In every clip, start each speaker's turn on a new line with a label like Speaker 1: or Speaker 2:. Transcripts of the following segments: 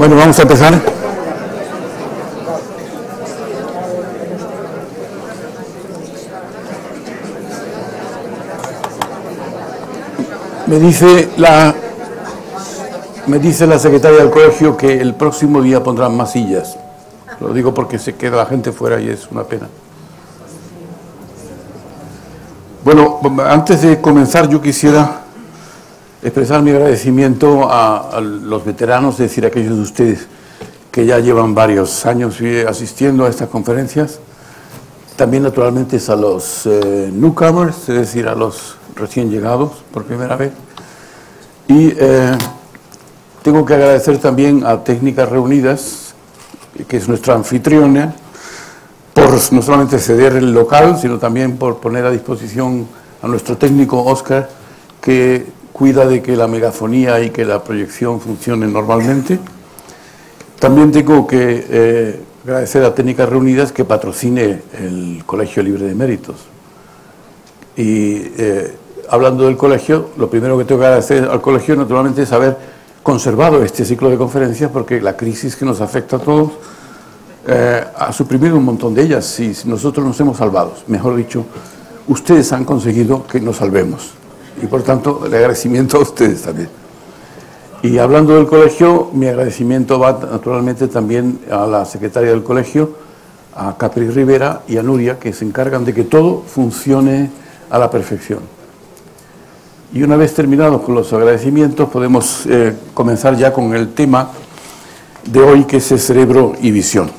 Speaker 1: Bueno, vamos a empezar. Me dice la secretaria del colegio que el próximo día pondrán más sillas. Lo digo porque se queda la gente fuera y es una pena. Bueno, antes de comenzar yo quisiera expresar mi agradecimiento a los veteranos, es decir, a aquellos de ustedes que ya llevan varios años asistiendo a estas conferencias. También naturalmente a los newcomers, es decir, a los recién llegados por primera vez. Y tengo que agradecer también a Técnicas Reunidas, que es nuestra anfitriona, por no solamente ceder el local, sino también por poner a disposición a nuestro técnico Oscar, que cuida de que la megafonía y que la proyección funcionen normalmente. También tengo que agradecer a Técnicas Reunidas que patrocine el Colegio Libre de Méritos. Y hablando del colegio, lo primero que tengo que agradecer al colegio naturalmente es haber conservado este ciclo de conferencias, porque la crisis que nos afecta a todos ha suprimido un montón de ellas y nosotros nos hemos salvado. Mejor dicho, ustedes han conseguido que nos salvemos. Y por tanto, el agradecimiento a ustedes también. Y hablando del colegio, mi agradecimiento va naturalmente también a la secretaria del colegio, a Capri Rivera y a Nuria, que se encargan de que todo funcione a la perfección. Y una vez terminados con los agradecimientos, podemos comenzar ya con el tema de hoy, que es el cerebro y visión.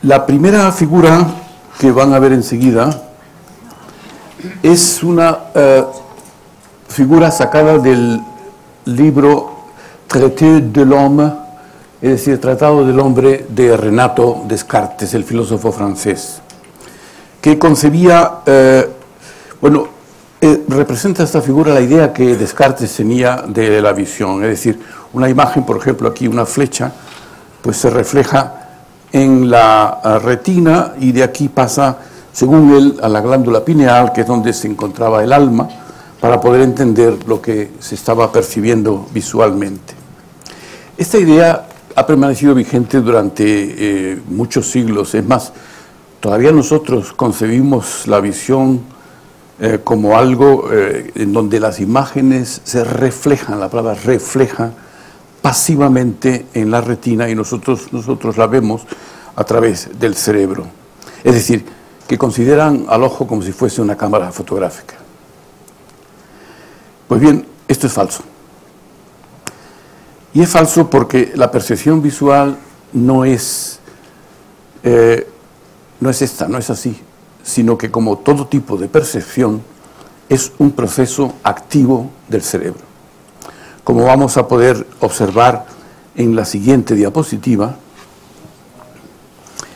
Speaker 1: La primera figura que van a ver enseguida es una figura sacada del libro Traité de l'homme, es decir, Tratado del Hombre, de Renato Descartes, el filósofo francés, que concebía, representa esta figura la idea que Descartes tenía de la visión, es decir, una imagen, por ejemplo, aquí una flecha, pues se refleja en la retina y de aquí pasa, según él, a la glándula pineal, que es donde se encontraba el alma, para poder entender lo que se estaba percibiendo visualmente. Esta idea ha permanecido vigente durante muchos siglos. Es más, todavía nosotros concebimos la visión como algo en donde las imágenes se reflejan, la palabra refleja, pasivamente en la retina, y nosotros la vemos a través del cerebro. Es decir, que consideran al ojo como si fuese una cámara fotográfica. Pues bien, esto es falso. Y es falso porque la percepción visual no es así, sino que, como todo tipo de percepción, es un proceso activo del cerebro. Como vamos a poder observar en la siguiente diapositiva,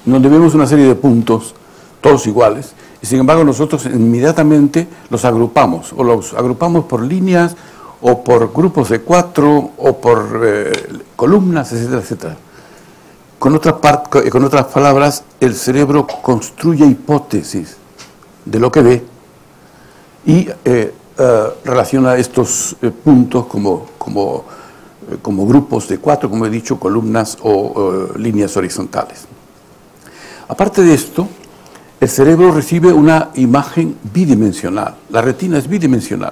Speaker 1: donde vemos una serie de puntos, todos iguales, y sin embargo nosotros inmediatamente los agrupamos por líneas, o por grupos de 4, o por columnas, etcétera, etcétera. Con otras palabras, el cerebro construye hipótesis de lo que ve y relaciona estos puntos como grupos de 4, como he dicho, columnas o líneas horizontales. Aparte de esto, el cerebro recibe una imagen bidimensional. La retina es bidimensional.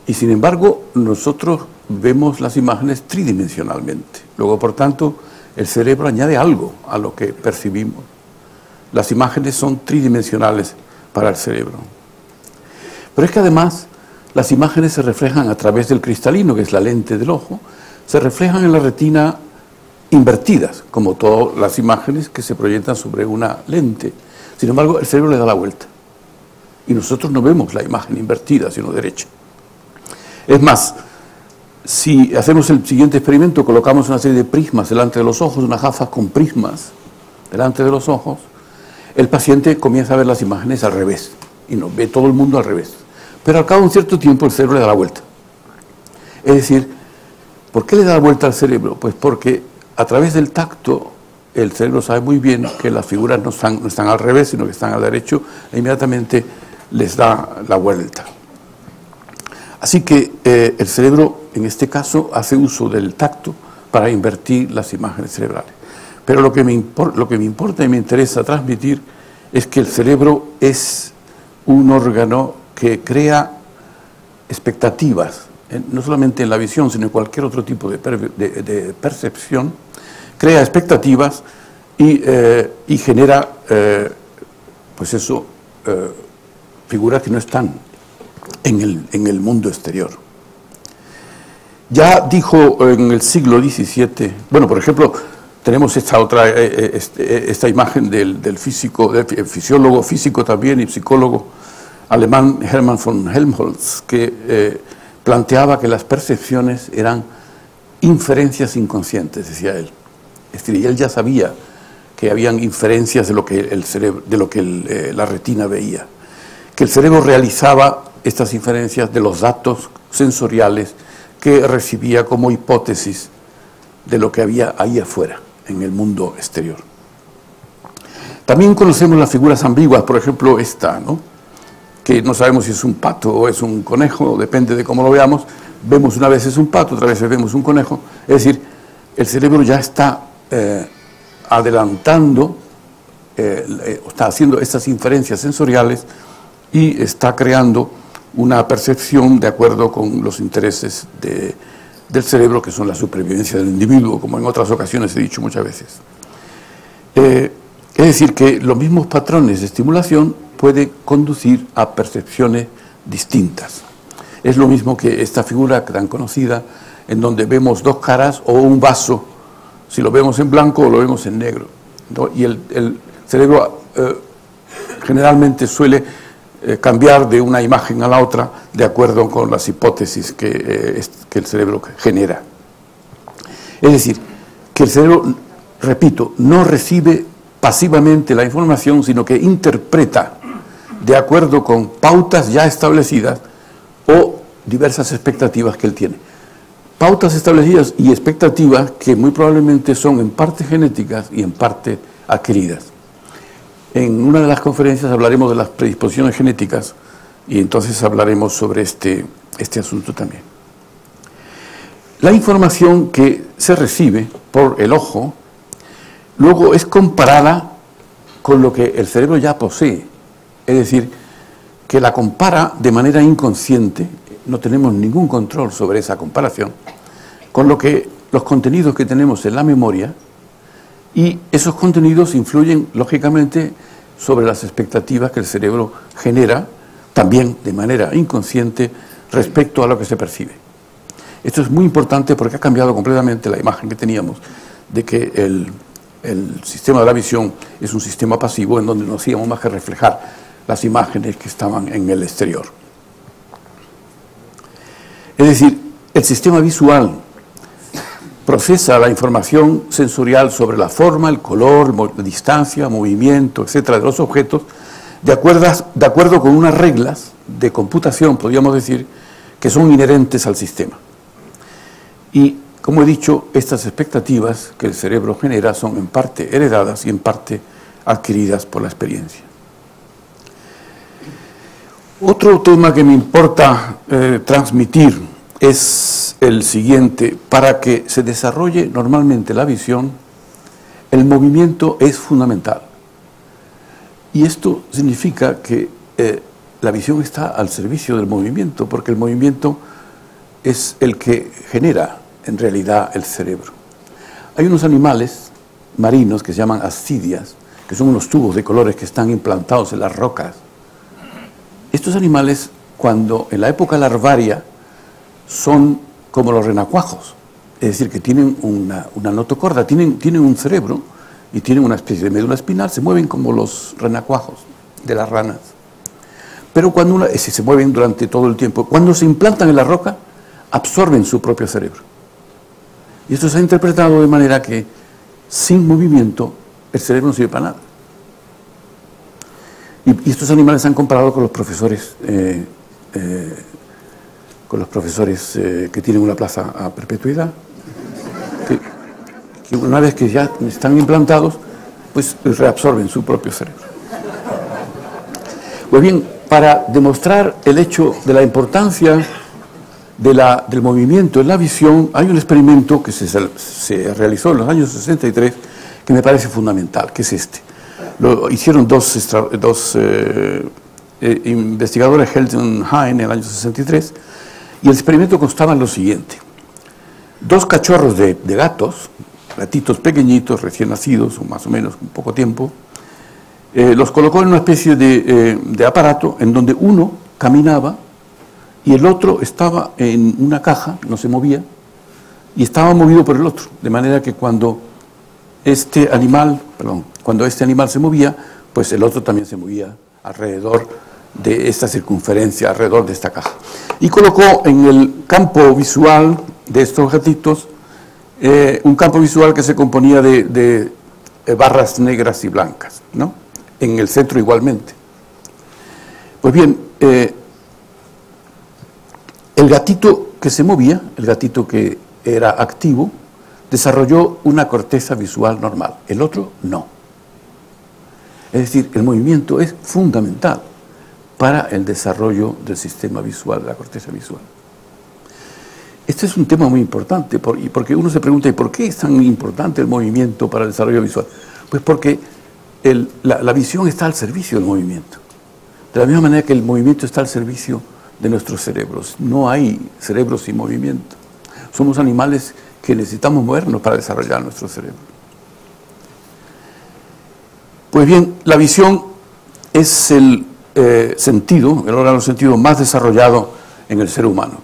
Speaker 1: Y sin embargo, nosotros vemos las imágenes tridimensionalmente. Luego, por tanto, el cerebro añade algo a lo que percibimos. Las imágenes son tridimensionales para el cerebro. Pero es que además, las imágenes se reflejan a través del cristalino, que es la lente del ojo, se reflejan en la retina invertidas, como todas las imágenes que se proyectan sobre una lente. Sin embargo, el cerebro le da la vuelta. Y nosotros no vemos la imagen invertida, sino derecha. Es más, si hacemos el siguiente experimento, colocamos una serie de prismas delante de los ojos, unas gafas con prismas delante de los ojos, el paciente comienza a ver las imágenes al revés, y nos ve todo el mundo al revés. Pero al cabo de un cierto tiempo el cerebro le da la vuelta. Es decir, ¿por qué le da la vuelta al cerebro? Pues porque a través del tacto el cerebro sabe muy bien que las figuras no están al revés, sino que están al derecho, e inmediatamente les da la vuelta. Así que el cerebro, en este caso, hace uso del tacto para invertir las imágenes cerebrales. Pero lo que me importa y me interesa transmitir es que el cerebro es un órgano que crea expectativas, no solamente en la visión, sino en cualquier otro tipo de percepción, crea expectativas y genera, pues eso, figuras que no están en el mundo exterior. Ya dijo en el siglo XVII, bueno, por ejemplo, tenemos esta imagen del físico, del fisiólogo, físico también y psicólogo alemán Hermann von Helmholtz, que planteaba que las percepciones eran inferencias inconscientes, decía él. Es decir, él ya sabía que habían inferencias de lo que la retina veía, que el cerebro realizaba estas inferencias de los datos sensoriales que recibía como hipótesis de lo que había ahí afuera, en el mundo exterior. También conocemos las figuras ambiguas, por ejemplo esta, ¿no?, que no sabemos si es un pato o es un conejo, depende de cómo lo veamos. Vemos una vez es un pato, otra vez vemos un conejo. Es decir, el cerebro ya está adelantando, está haciendo estas inferencias sensoriales y está creando una percepción de acuerdo con los intereses del cerebro, que son la supervivencia del individuo, como en otras ocasiones he dicho muchas veces. Es decir, que los mismos patrones de estimulación pueden conducir a percepciones distintas. Es lo mismo que esta figura tan conocida, en donde vemos dos caras o un vaso, si lo vemos en blanco o lo vemos en negro, ¿no? Y el cerebro generalmente suele cambiar de una imagen a la otra de acuerdo con las hipótesis que el cerebro genera. Es decir, que el cerebro, repito, no recibe pasivamente la información, sino que interpreta de acuerdo con pautas ya establecidas o diversas expectativas que él tiene. Pautas establecidas y expectativas que muy probablemente son en parte genéticas y en parte adquiridas. En una de las conferencias hablaremos de las predisposiciones genéticas y entonces hablaremos sobre este asunto también. La información que se recibe por el ojo luego es comparada con lo que el cerebro ya posee. Es decir, que la compara de manera inconsciente, no tenemos ningún control sobre esa comparación, con los contenidos que tenemos en la memoria, y esos contenidos influyen, lógicamente, sobre las expectativas que el cerebro genera, también de manera inconsciente, respecto a lo que se percibe. Esto es muy importante porque ha cambiado completamente la imagen que teníamos de que el sistema de la visión es un sistema pasivo en donde no hacíamos más que reflejar las imágenes que estaban en el exterior. Es decir, el sistema visual procesa la información sensorial sobre la forma, el color, la distancia, movimiento, etcétera, de los objetos, de acuerdo con unas reglas de computación, podríamos decir, que son inherentes al sistema. Y, como he dicho, estas expectativas que el cerebro genera son en parte heredadas y en parte adquiridas por la experiencia. Otro tema que me importa transmitir es el siguiente. Para que se desarrolle normalmente la visión, el movimiento es fundamental. Y esto significa que la visión está al servicio del movimiento, porque el movimiento es el que genera en realidad el cerebro. Hay unos animales marinos que se llaman ascidias, que son unos tubos de colores que están implantados en las rocas. Estos animales, cuando en la época larvaria, son como los renacuajos, es decir, que tienen una notocorda, tienen un cerebro y tienen una especie de médula espinal, se mueven como los renacuajos de las ranas. Pero cuando se mueven durante todo el tiempo, cuando se implantan en la roca, absorben su propio cerebro. Y esto se ha interpretado de manera que sin movimiento el cerebro no sirve para nada. Y estos animales se han comparado con los profesores que tienen una plaza a perpetuidad, que una vez que ya están implantados, pues reabsorben su propio cerebro. Pues bien, para demostrar el hecho de la importancia del movimiento en la visión, hay un experimento que se realizó en los años 63 que me parece fundamental, que es este. Lo hicieron dos investigadores, Helton Hein, en el año 63, y el experimento constaba en lo siguiente. Dos cachorros de gatos, gatitos pequeñitos, recién nacidos, o más o menos con poco tiempo, los colocó en una especie de aparato en donde uno caminaba y el otro estaba en una caja, no se movía, y estaba movido por el otro, de manera que cuando este animal se movía, pues el otro también se movía alrededor de esta circunferencia, alrededor de esta caja. Y colocó en el campo visual de estos gatitos un campo visual que se componía de barras negras y blancas, ¿no? En el centro igualmente. Pues bien, el gatito que se movía, el gatito que era activo, desarrolló una corteza visual normal, el otro no. Es decir, el movimiento es fundamental para el desarrollo del sistema visual, de la corteza visual. Este es un tema muy importante, porque uno se pregunta, ¿y por qué es tan importante el movimiento para el desarrollo visual? Pues porque la visión está al servicio del movimiento. De la misma manera que el movimiento está al servicio de nuestros cerebros. No hay cerebro sin movimiento. Somos animales que necesitamos movernos para desarrollar nuestro cerebro. Pues bien, la visión es el órgano sentido más desarrollado en el ser humano.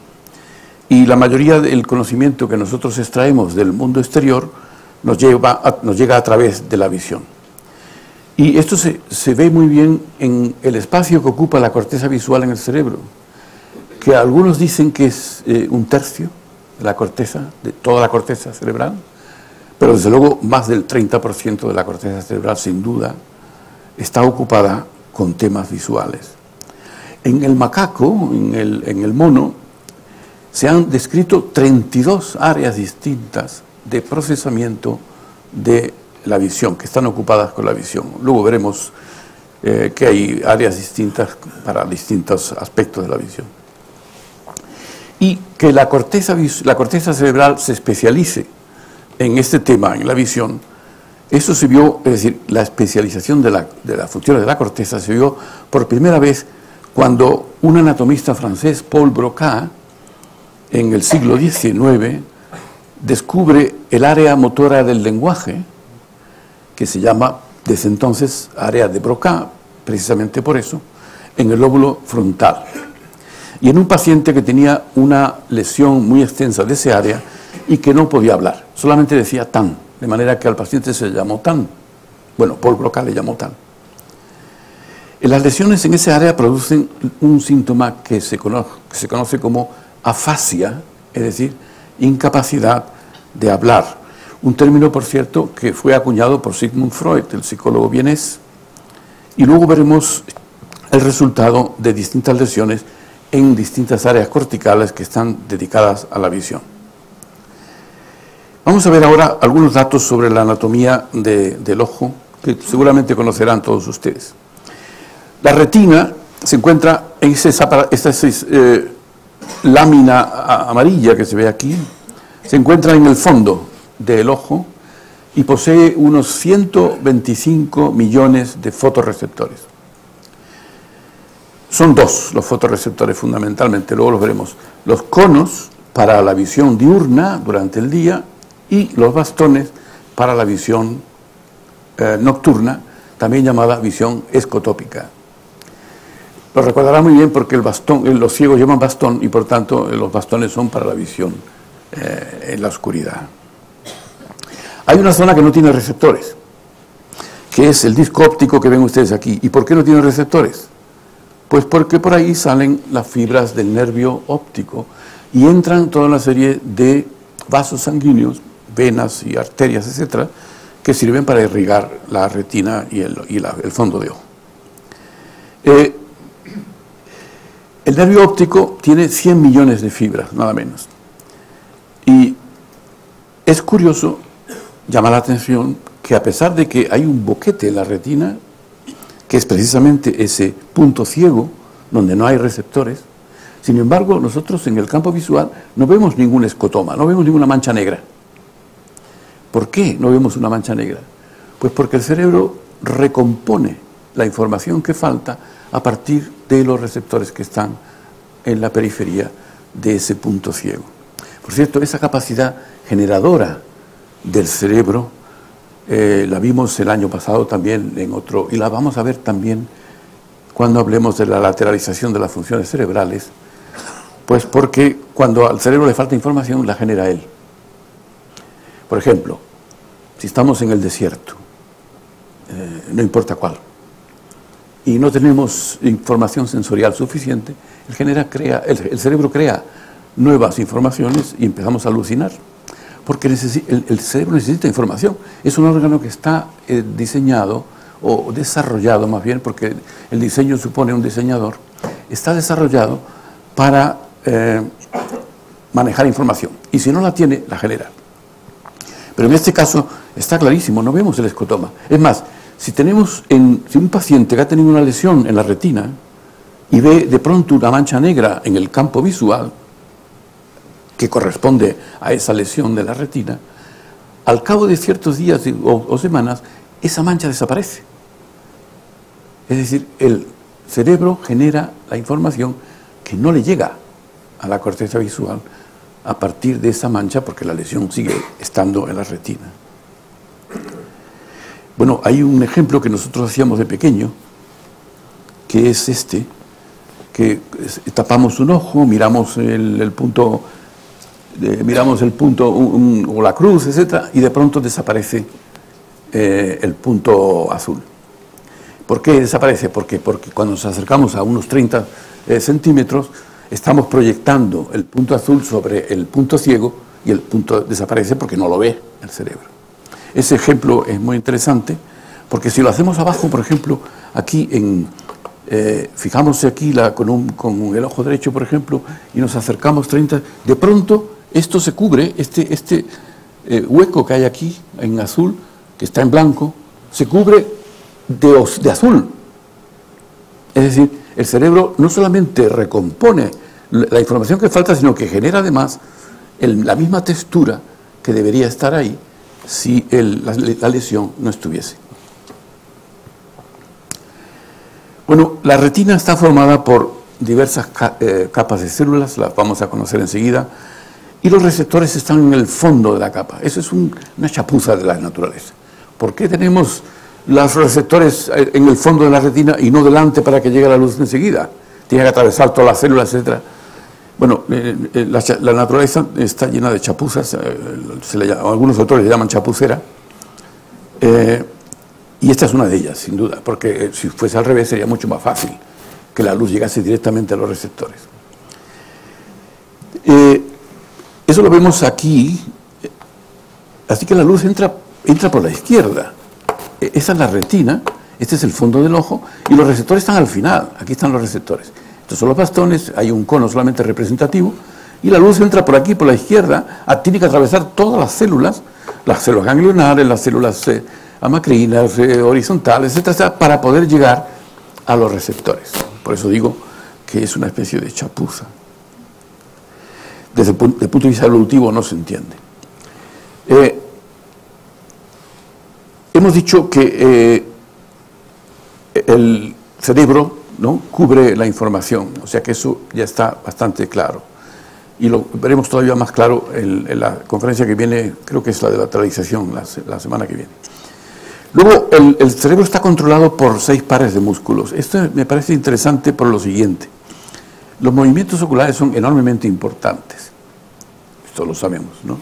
Speaker 1: Y la mayoría del conocimiento que nosotros extraemos del mundo exterior nos llega a través de la visión. Y esto se ve muy bien en el espacio que ocupa la corteza visual en el cerebro, que algunos dicen que es un tercio de la corteza, de toda la corteza cerebral, pero desde luego más del 30% de la corteza cerebral, sin duda, está ocupada con temas visuales. En el macaco, en el mono, se han descrito 32 áreas distintas de procesamiento de la visión, que están ocupadas con la visión. Luego veremos que hay áreas distintas para distintos aspectos de la visión. Y que la corteza cerebral se especialice en este tema, en la visión, eso se vio, es decir, la especialización de las funciones de la corteza se vio por primera vez cuando un anatomista francés, Paul Broca, en el siglo XIX, descubre el área motora del lenguaje, que se llama desde entonces área de Broca, precisamente por eso, en el lóbulo frontal. Y en un paciente que tenía una lesión muy extensa de ese área y que no podía hablar, solamente decía tan, de manera que al paciente se le llamó tan. Bueno, Paul Broca le llamó tan. Las lesiones en esa área producen un síntoma que se conoce como afasia, es decir, incapacidad de hablar. Un término, por cierto, que fue acuñado por Sigmund Freud, el psicólogo vienés. Y luego veremos el resultado de distintas lesiones en distintas áreas corticales que están dedicadas a la visión. Vamos a ver ahora algunos datos sobre la anatomía del ojo, que seguramente conocerán todos ustedes. La retina se encuentra en esta lámina amarilla que se ve aquí, se encuentra en el fondo del ojo y posee unos 125 millones de fotorreceptores. Son dos los fotorreceptores fundamentalmente, luego los veremos. Los conos para la visión diurna durante el día y los bastones para la visión nocturna, también llamada visión escotópica. Lo recordará muy bien porque los ciegos llaman bastón y por tanto los bastones son para la visión en la oscuridad. Hay una zona que no tiene receptores, que es el disco óptico que ven ustedes aquí. ¿Y por qué no tiene receptores? Pues porque por ahí salen las fibras del nervio óptico y entran toda una serie de vasos sanguíneos, venas y arterias, etcétera, que sirven para irrigar la retina y el fondo de ojo. El nervio óptico tiene 100 millones de fibras, nada menos. Y es curioso, llama la atención, que a pesar de que hay un boquete en la retina, que es precisamente ese punto ciego donde no hay receptores, Sin embargo, nosotros en el campo visual no vemos ningún escotoma, no vemos ninguna mancha negra. ¿Por qué no vemos una mancha negra? Pues porque el cerebro recompone la información que falta a partir de los receptores que están en la periferia de ese punto ciego. Por cierto, esa capacidad generadora del cerebro la vimos el año pasado también en otro, y la vamos a ver también cuando hablemos de la lateralización de las funciones cerebrales, pues porque cuando al cerebro le falta información, la genera él. Por ejemplo, si estamos en el desierto, no importa cuál, y no tenemos información sensorial suficiente, el cerebro crea nuevas informaciones y empezamos a alucinar. Porque el cerebro necesita información. Es un órgano que está diseñado, o desarrollado más bien, porque el diseño supone un diseñador, está desarrollado para manejar información. Y si no la tiene, la genera. Pero en este caso está clarísimo, no vemos el escotoma. Es más, si un paciente que ha tenido una lesión en la retina y ve de pronto una mancha negra en el campo visual, que corresponde a esa lesión de la retina, al cabo de ciertos días o semanas, esa mancha desaparece. Es decir, el cerebro genera la información que no le llega a la corteza visual a partir de esa mancha, porque la lesión sigue estando en la retina. Bueno, hay un ejemplo que nosotros hacíamos de pequeño, que es este, que tapamos un ojo, miramos el punto o la cruz, etcétera, y de pronto desaparece el punto azul. ¿Por qué desaparece? Porque cuando nos acercamos a unos 30 centímetros, estamos proyectando el punto azul sobre el punto ciego y el punto desaparece porque no lo ve el cerebro. Ese ejemplo es muy interesante porque si lo hacemos abajo, por ejemplo, aquí fijamos aquí con el ojo derecho, por ejemplo, y nos acercamos 30, de pronto esto se cubre, este hueco que hay aquí en azul, que está en blanco, se cubre de azul. Es decir, el cerebro no solamente recompone la información que falta, sino que genera además la misma textura que debería estar ahí si la lesión no estuviese. Bueno, la retina está formada por diversas capas de células, las vamos a conocer enseguida, y los receptores están en el fondo de la capa. Eso es una chapuza de la naturaleza. ¿Por qué tenemos los receptores en el fondo de la retina y no delante para que llegue la luz enseguida? Tiene que atravesar todas las células, etc. Bueno, la naturaleza está llena de chapuzas, algunos autores le llaman chapucera, y esta es una de ellas, sin duda, porque si fuese al revés sería mucho más fácil que la luz llegase directamente a los receptores. Eso lo vemos aquí, así que la luz entra por la izquierda. Esa es la retina, este es el fondo del ojo, y los receptores están al final, aquí están los receptores. Estos son los bastones, hay un cono solamente representativo, y la luz entra por aquí, por la izquierda, tiene que atravesar todas las células ganglionares, las células amacrinas, horizontales, etcétera, para poder llegar a los receptores. Por eso digo que es una especie de chapuza. Desde el punto de vista evolutivo no se entiende. Hemos dicho que el cerebro, ¿no?, cubre la información, o sea que eso ya está bastante claro. Y lo veremos todavía más claro en la conferencia que viene, creo que es la de lateralización, la semana que viene. Luego, el cerebro está controlado por 6 pares de músculos. Esto me parece interesante por lo siguiente. Los movimientos oculares son enormemente importantes. Esto lo sabemos, ¿no?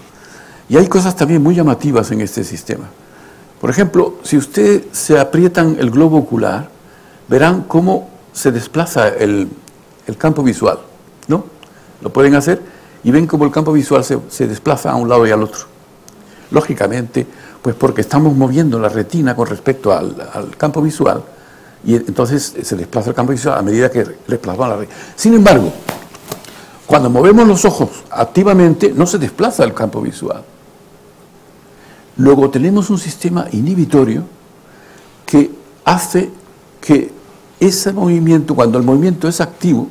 Speaker 1: Y hay cosas también muy llamativas en este sistema. Por ejemplo, si ustedes se aprietan el globo ocular, verán cómo se desplaza el campo visual, ¿no? Lo pueden hacer y ven cómo el campo visual se desplaza a un lado y al otro. Lógicamente, pues porque estamos moviendo la retina con respecto al campo visual, y entonces se desplaza el campo visual a medida que desplazamos la retina. Sin embargo, cuando movemos los ojos activamente, no se desplaza el campo visual. Luego tenemos un sistema inhibitorio que hace que ese movimiento, cuando el movimiento es activo,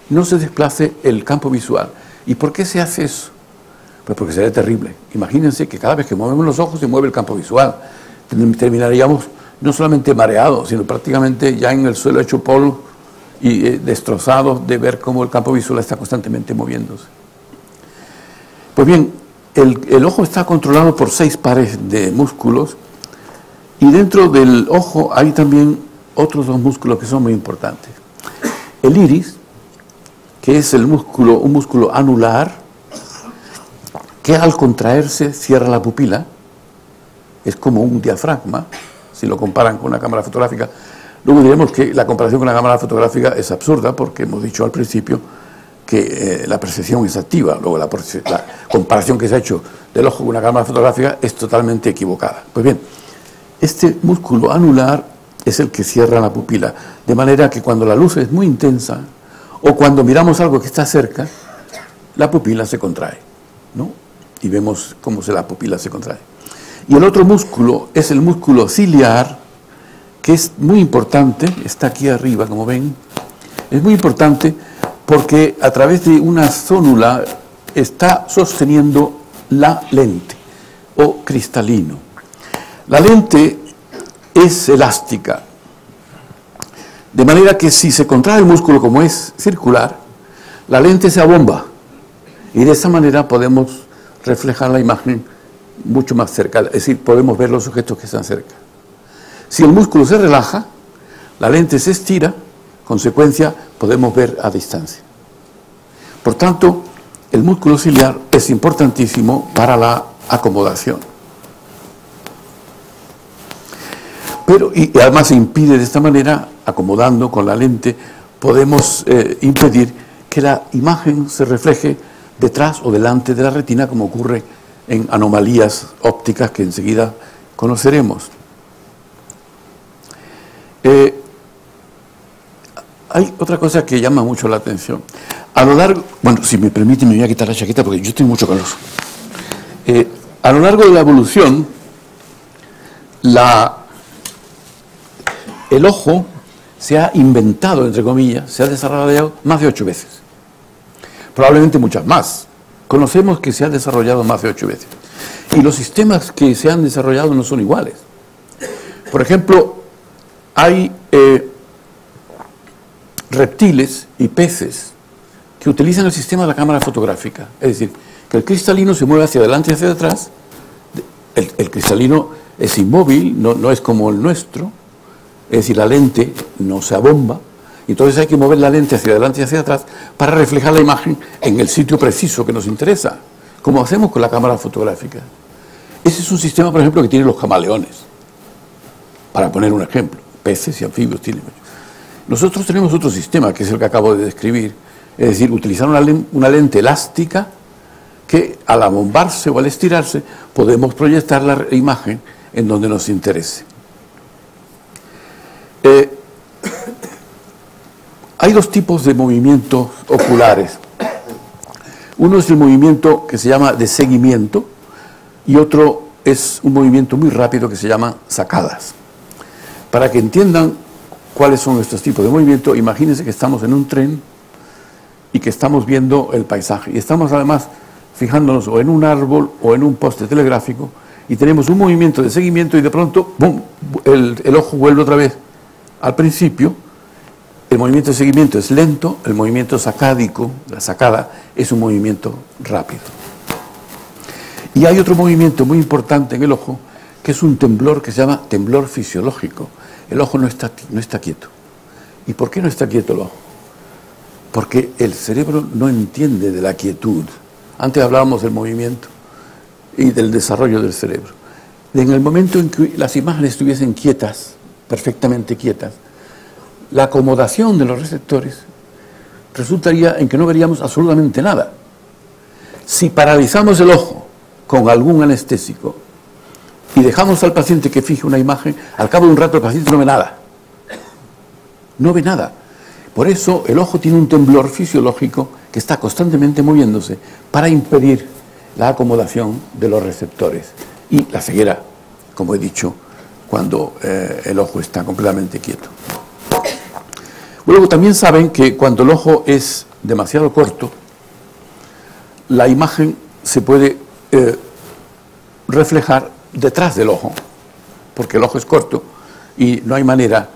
Speaker 1: no se desplace el campo visual. ¿Y por qué se hace eso? Pues porque sería terrible. Imagínense que cada vez que movemos los ojos se mueve el campo visual. Terminaríamos no solamente mareados, sino prácticamente ya en el suelo hecho polvo y destrozados de ver cómo el campo visual está constantemente moviéndose. Pues bien, el ojo está controlado por 6 pares de músculos y dentro del ojo hay también otros 2 músculos que son muy importantes. El iris, que es un músculo anular, que al contraerse cierra la pupila, es como un diafragma, si lo comparan con una cámara fotográfica. Luego diremos que la comparación con la cámara fotográfica es absurda, porque hemos dicho al principio que la percepción es activa, luego la comparación que se ha hecho del ojo con una cámara fotográfica es totalmente equivocada. Pues bien, este músculo anular es el que cierra la pupila, de manera que cuando la luz es muy intensa o cuando miramos algo que está cerca, la pupila se contrae, ¿no? Y vemos cómo la pupila se contrae. Y el otro músculo es el músculo ciliar, que es muy importante, está aquí arriba, como ven, es muy importante porque a través de una zónula está sosteniendo la lente o cristalino. La lente es elástica, de manera que si se contrae el músculo como es circular, la lente se abomba y de esa manera podemos reflejar la imagen mucho más cerca, es decir, podemos ver los objetos que están cerca. Si el músculo se relaja, la lente se estira, consecuencia, podemos ver a distancia. Por tanto, el músculo ciliar es importantísimo para la acomodación. Y además se impide de esta manera, acomodando con la lente, podemos impedir que la imagen se refleje detrás o delante de la retina, como ocurre en anomalías ópticas que enseguida conoceremos. Hay otra cosa que llama mucho la atención. A lo largo, bueno, si me permiten me voy a quitar la chaqueta porque yo tengo mucho calor. A lo largo de la evolución, el ojo se ha inventado, entre comillas, se ha desarrollado más de 8 veces. Probablemente muchas más. Conocemos que se ha desarrollado más de 8 veces. Y los sistemas que se han desarrollado no son iguales. Por ejemplo, hay reptiles y peces que utilizan el sistema de la cámara fotográfica. Es decir, que el cristalino se mueve hacia adelante y hacia atrás. El cristalino es inmóvil, no es como el nuestro. Es decir, la lente no se abomba. Entonces hay que mover la lente hacia adelante y hacia atrás para reflejar la imagen en el sitio preciso que nos interesa, como hacemos con la cámara fotográfica. Ese es un sistema, por ejemplo, que tienen los camaleones, para poner un ejemplo. Peces y anfibios tienen. Nosotros tenemos otro sistema, que es el que acabo de describir, es decir, utilizar una lente elástica que al abombarse o al estirarse podemos proyectar la imagen en donde nos interese. Hay 2 tipos de movimientos oculares. Uno es el movimiento que se llama de seguimiento y otro es un movimiento muy rápido que se llama sacadas. Para que entiendan cuáles son estos tipos de movimiento, imagínense que estamos en un tren y que estamos viendo el paisaje. Y estamos además fijándonos o en un árbol o en un poste telegráfico y tenemos un movimiento de seguimiento y de pronto, ¡bum!, el ojo vuelve otra vez al principio. El movimiento de seguimiento es lento, el movimiento sacádico, la sacada, es un movimiento rápido. Y hay otro movimiento muy importante en el ojo, que es un temblor que se llama temblor fisiológico. El ojo no está quieto. ¿Y por qué no está quieto el ojo? Porque el cerebro no entiende de la quietud. Antes hablábamos del movimiento y del desarrollo del cerebro. En el momento en que las imágenes estuviesen quietas, perfectamente quietas, la acomodación de los receptores resultaría en que no veríamos absolutamente nada. Si paralizamos el ojo con algún anestésico y dejamos al paciente que fije una imagen, al cabo de un rato el paciente no ve nada. No ve nada. Por eso el ojo tiene un temblor fisiológico que está constantemente moviéndose para impedir la acomodación de los receptores. Y la ceguera, como he dicho, cuando el ojo está completamente quieto. Luego también saben que cuando el ojo es demasiado corto, la imagen se puede reflejar detrás del ojo, porque el ojo es corto y no hay manera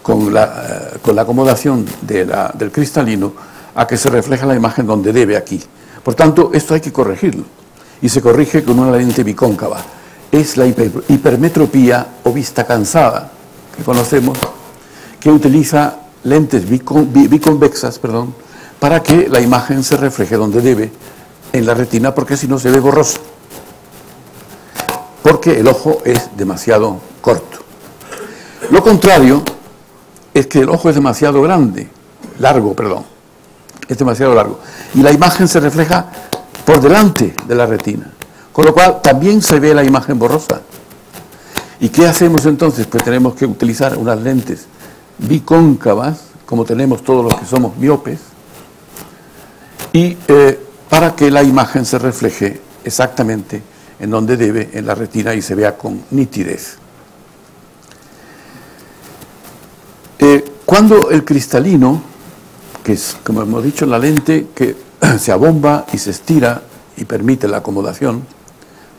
Speaker 1: con la acomodación del cristalino a que se refleje la imagen donde debe aquí. Por tanto, esto hay que corregirlo y se corrige con una lente bicóncava. Es la hipermetropía o vista cansada que conocemos, que utiliza lentes biconvexas, para que la imagen se refleje donde debe en la retina, porque si no se ve borroso, porque el ojo es demasiado corto. Lo contrario es que el ojo es demasiado largo, es demasiado largo, y la imagen se refleja por delante de la retina, con lo cual también se ve la imagen borrosa. ¿Y qué hacemos entonces? Pues tenemos que utilizar unas lentes bicóncavas, como tenemos todos los que somos miopes, y para que la imagen se refleje exactamente en donde debe, en la retina, y se vea con nitidez. Cuando el cristalino, que es, como hemos dicho, la lente que se abomba y se estira y permite la acomodación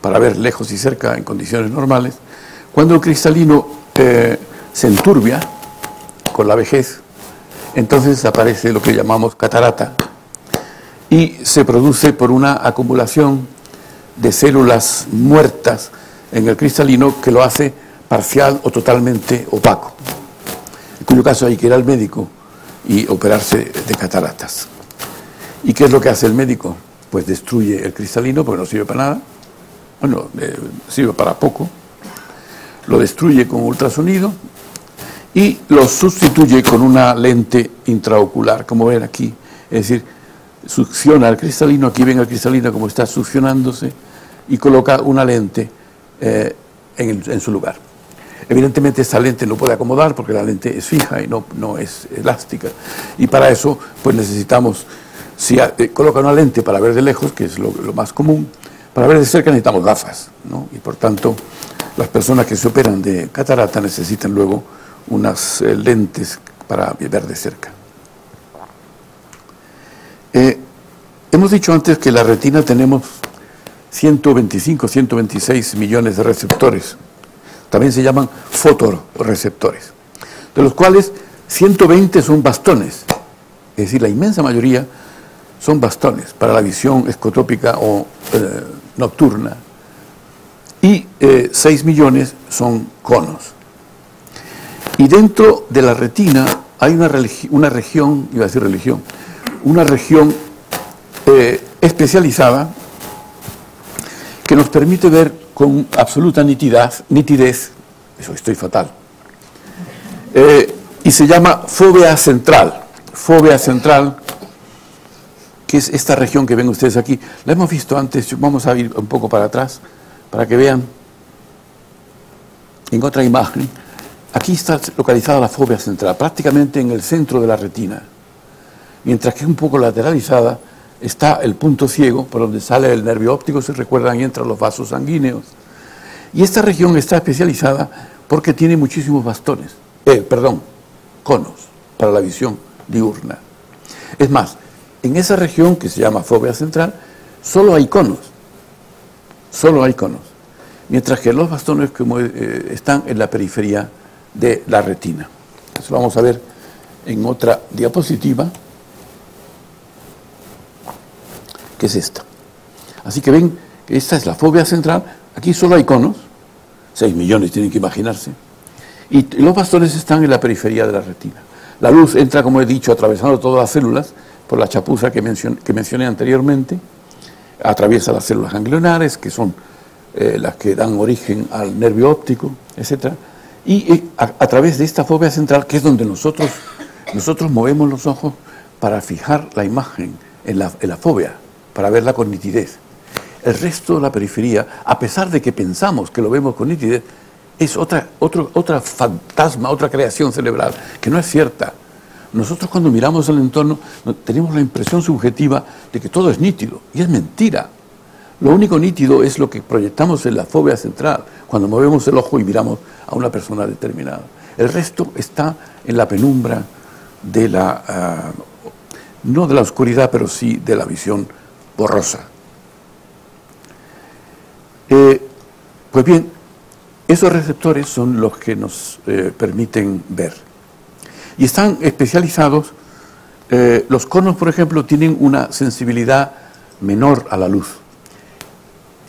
Speaker 1: para ver lejos y cerca en condiciones normales, cuando el cristalino se enturbia con la vejez, entonces aparece lo que llamamos catarata y se produce por una acumulación de células muertas en el cristalino que lo hace parcial o totalmente opaco, en cuyo caso hay que ir al médico y operarse de cataratas. ¿Y qué es lo que hace el médico? Pues destruye el cristalino porque no sirve para nada, bueno, sirve para poco, lo destruye con ultrasonido y lo sustituye con una lente intraocular, como ven aquí, es decir, succiona el cristalino, aquí ven el cristalino como está succionándose y coloca una lente en su lugar. Evidentemente esta lente no puede acomodar porque la lente es fija y no es elástica, y para eso pues necesitamos, si coloca una lente para ver de lejos, que es lo más común, para ver de cerca necesitamos gafas, ¿no? Y por tanto las personas que se operan de catarata necesitan luego unas lentes para ver de cerca. Hemos dicho antes que en la retina tenemos 125, 126 millones de receptores. También se llaman fotorreceptores, de los cuales 120 son bastones, es decir, la inmensa mayoría son bastones para la visión escotópica o nocturna, y 6 millones son conos. Y dentro de la retina hay una región especializada que nos permite ver con absoluta nitidez, eso estoy fatal, y se llama fóvea central, que es esta región que ven ustedes aquí. La hemos visto antes, vamos a ir un poco para atrás para que vean en otra imagen. Aquí está localizada la fóvea central, prácticamente en el centro de la retina, mientras que un poco lateralizada está el punto ciego, por donde sale el nervio óptico, se recuerdan, y entran los vasos sanguíneos. Y esta región está especializada porque tiene muchísimos conos para la visión diurna. Es más, en esa región que se llama fóvea central, solo hay conos, mientras que los bastones están en la periferia de la retina. Eso vamos a ver en otra diapositiva, que es esta. Así que ven que esta es la fóvea central, aquí solo hay conos, 6 millones tienen que imaginarse, y los bastones están en la periferia de la retina. La luz entra, como he dicho, atravesando todas las células, por la chapuza que mencioné anteriormente, atraviesa las células ganglionares, que son las que dan origen al nervio óptico, etc. Y a través de esta fóvea central, que es donde nosotros movemos los ojos para fijar la imagen en la fóvea, para verla con nitidez. El resto de la periferia, a pesar de que pensamos que lo vemos con nitidez, es otra fantasma, otra creación cerebral, que no es cierta. Nosotros cuando miramos el entorno tenemos la impresión subjetiva de que todo es nítido, y es mentira. Lo único nítido es lo que proyectamos en la fóvea central, cuando movemos el ojo y miramos a una persona determinada. El resto está en la penumbra de no de la oscuridad, pero sí de la visión borrosa. Pues bien, esos receptores son los que nos permiten ver. Y están especializados, los conos, por ejemplo, tienen una sensibilidad menor a la luz.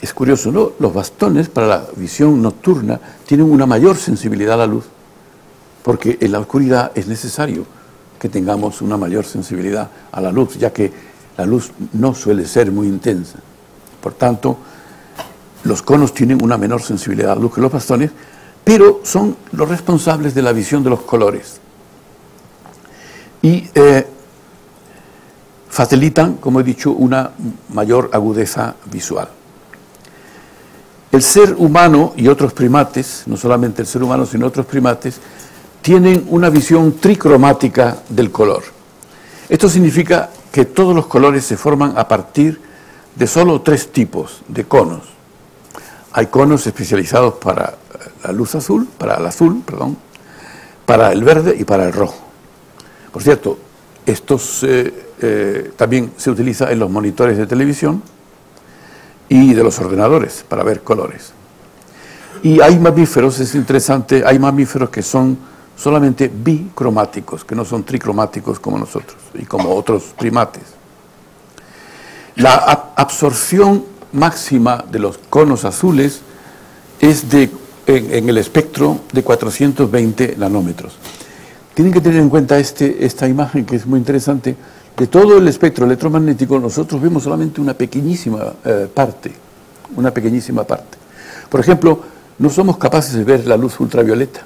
Speaker 1: Es curioso, ¿no? Los bastones para la visión nocturna tienen una mayor sensibilidad a la luz, porque en la oscuridad es necesario que tengamos una mayor sensibilidad a la luz, ya que la luz no suele ser muy intensa. Por tanto, los conos tienen una menor sensibilidad a la luz que los bastones, pero son los responsables de la visión de los colores. Y facilitan, como he dicho, una mayor agudeza visual. El ser humano y otros primates, no solamente el ser humano, sino otros primates, tienen una visión tricromática del color. Esto significa que todos los colores se forman a partir de solo 3 tipos de conos. Hay conos especializados para la luz azul, para el verde y para el rojo. Por cierto, estos también se utilizan en los monitores de televisión y de los ordenadores para ver colores. Y hay mamíferos, es interesante, hay mamíferos que son solamente bicromáticos, que no son tricromáticos como nosotros y como otros primates. La absorción máxima de los conos azules es en el espectro de 420 nanómetros. Tienen que tener en cuenta esta imagen, que es muy interesante. De todo el espectro electromagnético nosotros vemos solamente una pequeñísima parte. Por ejemplo, no somos capaces de ver la luz ultravioleta.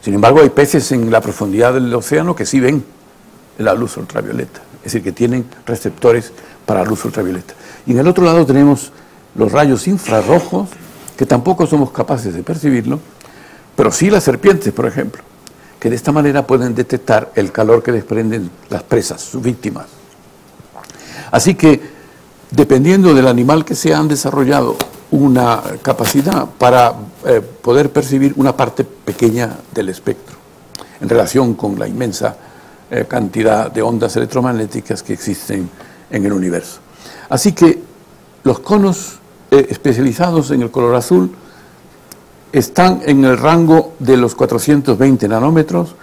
Speaker 1: Sin embargo, hay peces en la profundidad del océano que sí ven la luz ultravioleta, es decir, que tienen receptores para la luz ultravioleta. Y en el otro lado tenemos los rayos infrarrojos, que tampoco somos capaces de percibirlo, pero sí las serpientes, por ejemplo, que de esta manera pueden detectar el calor que desprenden las presas, sus víctimas. Así que, dependiendo del animal que sea, han desarrollado una capacidad para poder percibir una parte pequeña del espectro, en relación con la inmensa cantidad de ondas electromagnéticas que existen en el universo. Así que los conos especializados en el color azul están en el rango de los 420 nanómetros,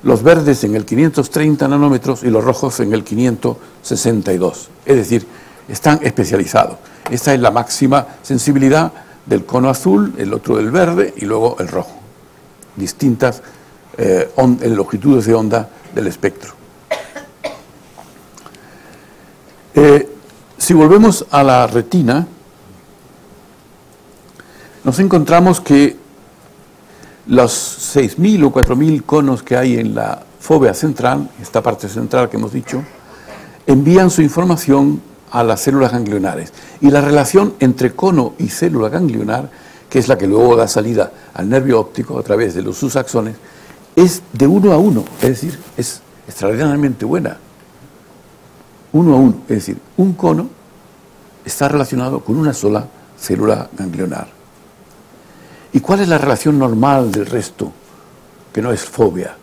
Speaker 1: los verdes en el 530 nanómetros y los rojos en el 562. Es decir, están especializados. Esta es la máxima sensibilidad del cono azul, el otro del verde y luego el rojo. Distintas longitudes de onda del espectro. Si volvemos a la retina, nos encontramos que los 6.000 o 4.000 conos que hay en la fóvea central, esta parte central que hemos dicho, envían su información a las células ganglionares. Y la relación entre cono y célula ganglionar, que es la que luego da salida al nervio óptico a través de los subaxones, es de 1 a 1, es decir, es extraordinariamente buena. 1 a 1, es decir, un cono está relacionado con una sola célula ganglionar. ¿Y cuál es la relación normal del resto, que no es fobia?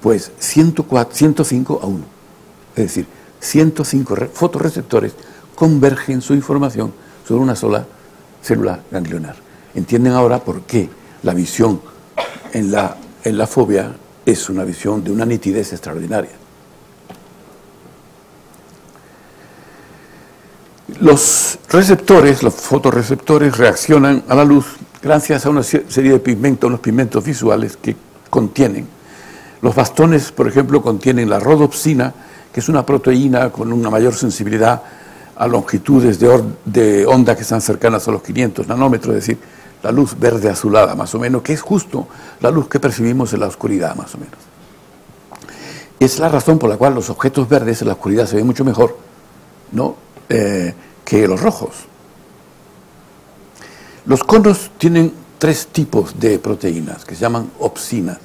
Speaker 1: Pues 105 a 1. Es decir, 105 fotorreceptores convergen su información sobre una sola célula ganglionar. ¿Entienden ahora por qué la visión en la fobia es una visión de una nitidez extraordinaria? Los receptores, los fotorreceptores, reaccionan a la luz gracias a una serie de pigmentos, unos pigmentos visuales que contienen. Los bastones, por ejemplo, contienen la rodopsina, que es una proteína con una mayor sensibilidad a longitudes de onda que están cercanas a los 500 nanómetros, es decir, la luz verde azulada, más o menos, que es justo la luz que percibimos en la oscuridad, más o menos. Es la razón por la cual los objetos verdes en la oscuridad se ven mucho mejor, ¿no?, que los rojos. Los conos tienen 3 tipos de proteínas que se llaman opsinas.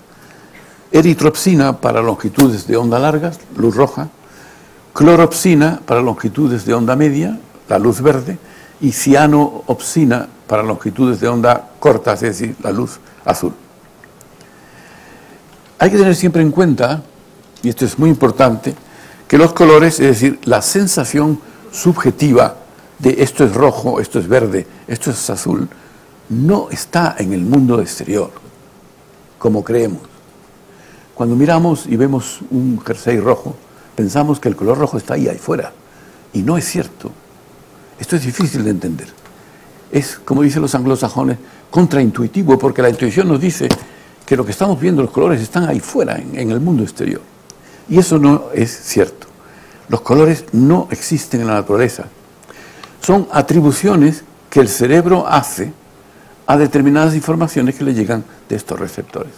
Speaker 1: Eritropsina para longitudes de onda largas, luz roja, cloropsina para longitudes de onda media, la luz verde, y cianoopsina para longitudes de onda cortas, es decir, la luz azul. Hay que tener siempre en cuenta, y esto es muy importante, que los colores, es decir, la sensación subjetiva de esto es rojo, esto es verde, esto es azul, no está en el mundo exterior, como creemos. Cuando miramos y vemos un jersey rojo, pensamos que el color rojo está ahí fuera, y no es cierto. Esto es difícil de entender. Es, como dicen los anglosajones, contraintuitivo, porque la intuición nos dice que lo que estamos viendo, los colores, están ahí fuera, en el mundo exterior. Y eso no es cierto. Los colores no existen en la naturaleza. Son atribuciones que el cerebro hace a determinadas informaciones que le llegan de estos receptores.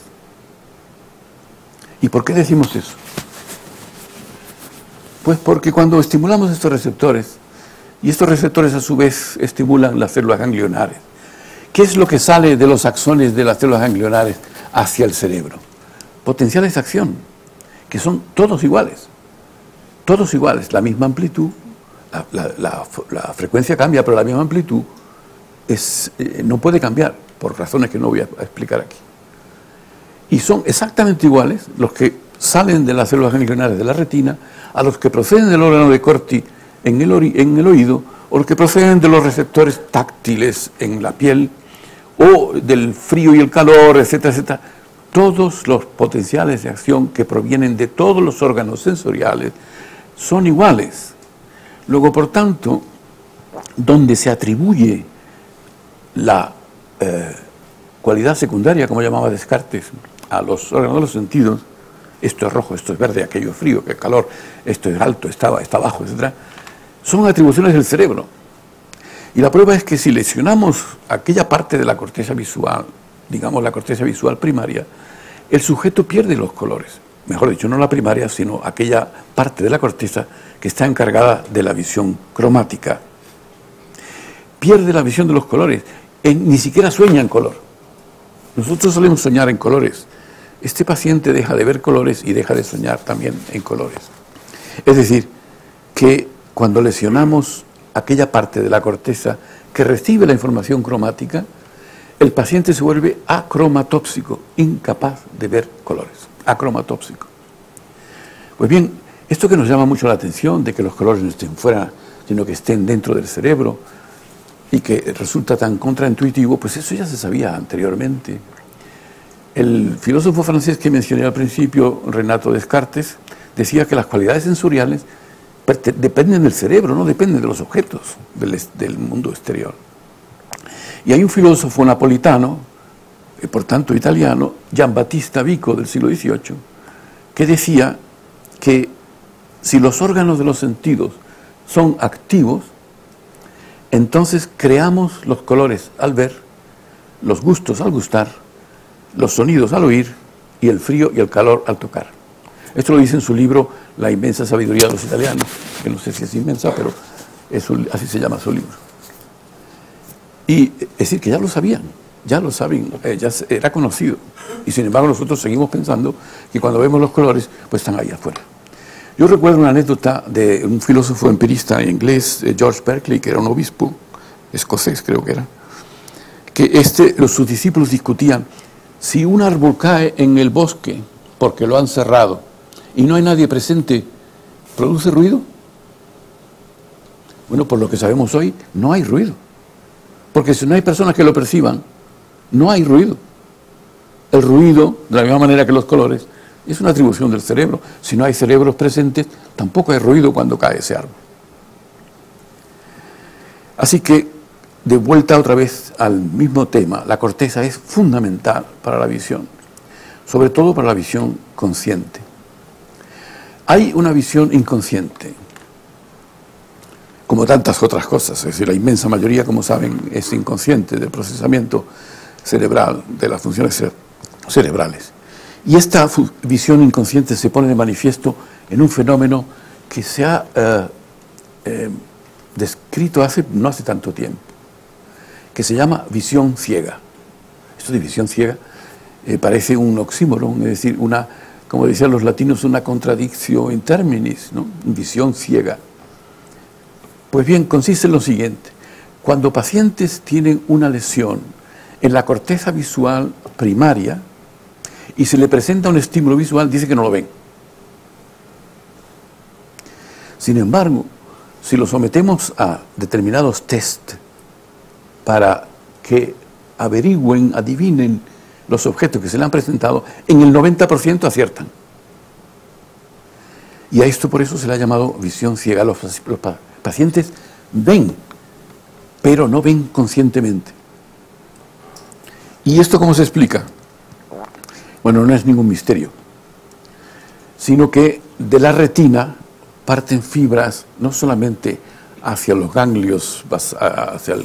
Speaker 1: ¿Y por qué decimos eso? Pues porque cuando estimulamos estos receptores, y estos receptores a su vez estimulan las células ganglionares, ¿qué es lo que sale de los axones de las células ganglionares hacia el cerebro? Potenciales de acción, que son todos iguales, la misma amplitud, la frecuencia cambia, pero la misma amplitud no puede cambiar, por razones que no voy a explicar aquí. Y son exactamente iguales los que salen de las células ganglionares de la retina a los que proceden del órgano de Corti en el oído, o los que proceden de los receptores táctiles en la piel, o del frío y el calor, etcétera, etcétera. Todos los potenciales de acción que provienen de todos los órganos sensoriales son iguales. Luego, por tanto, donde se atribuye la cualidad secundaria, como llamaba Descartes, a los órganos de los sentidos, esto es rojo, esto es verde, aquello es frío, que es calor, esto es alto, está bajo, etc., son atribuciones del cerebro. Y la prueba es que si lesionamos aquella parte de la corteza visual, digamos la corteza visual primaria, el sujeto pierde los colores. Mejor dicho, no la primaria, sino aquella parte de la corteza que está encargada de la visión cromática. Pierde la visión de los colores, ni siquiera sueña en color. Nosotros solemos soñar en colores. Este paciente deja de ver colores y deja de soñar también en colores. Es decir, que cuando lesionamos aquella parte de la corteza que recibe la información cromática, el paciente se vuelve acromatóxico, incapaz de ver colores, acromatóxico. Pues bien, esto que nos llama mucho la atención, de que los colores no estén fuera, sino que estén dentro del cerebro, y que resulta tan contraintuitivo, pues eso ya se sabía anteriormente. El filósofo francés que mencioné al principio, Renato Descartes, decía que las cualidades sensoriales dependen del cerebro, no dependen de los objetos del mundo exterior. Y hay un filósofo napolitano, por tanto italiano, Giambattista Vico, del siglo XVIII, que decía que si los órganos de los sentidos son activos, entonces creamos los colores al ver, los gustos al gustar, los sonidos al oír y el frío y el calor al tocar. Esto lo dice en su libro La inmensa sabiduría de los italianos, que no sé si es inmensa, pero así se llama su libro. Y es decir, que ya lo sabían, ya lo saben, ya era conocido. Y sin embargo nosotros seguimos pensando que cuando vemos los colores, pues están ahí afuera. Yo recuerdo una anécdota de un filósofo empirista inglés, George Berkeley, que era un obispo, escocés creo que era, que sus discípulos discutían: si un árbol cae en el bosque porque lo han cerrado y no hay nadie presente, ¿produce ruido? Bueno, por lo que sabemos hoy, no hay ruido. Porque si no hay personas que lo perciban, no hay ruido. El ruido, de la misma manera que los colores, es una atribución del cerebro. Si no hay cerebros presentes, tampoco hay ruido cuando cae ese árbol. Así que, de vuelta otra vez al mismo tema, la corteza es fundamental para la visión, sobre todo para la visión consciente. Hay una visión inconsciente, como tantas otras cosas, es decir, la inmensa mayoría, como saben, es inconsciente del procesamiento cerebral, de las funciones cerebrales. Y esta visión inconsciente se pone de manifiesto en un fenómeno que se ha descrito no hace tanto tiempo, que se llama visión ciega. Esto de visión ciega parece un oxímoron, es decir, como decían los latinos, una contradictio in terminis, ¿no? Visión ciega. Pues bien, consiste en lo siguiente: cuando pacientes tienen una lesión en la corteza visual primaria y se le presenta un estímulo visual, dice que no lo ven. Sin embargo, si lo sometemos a determinados test para que averigüen, adivinen los objetos que se le han presentado, en el 90% aciertan. Y a esto por eso se le ha llamado visión ciega. Los pacientes ven, pero no ven conscientemente. ¿Y esto cómo se explica? Bueno, no es ningún misterio, sino que de la retina parten fibras no solamente hacia los ganglios, hacia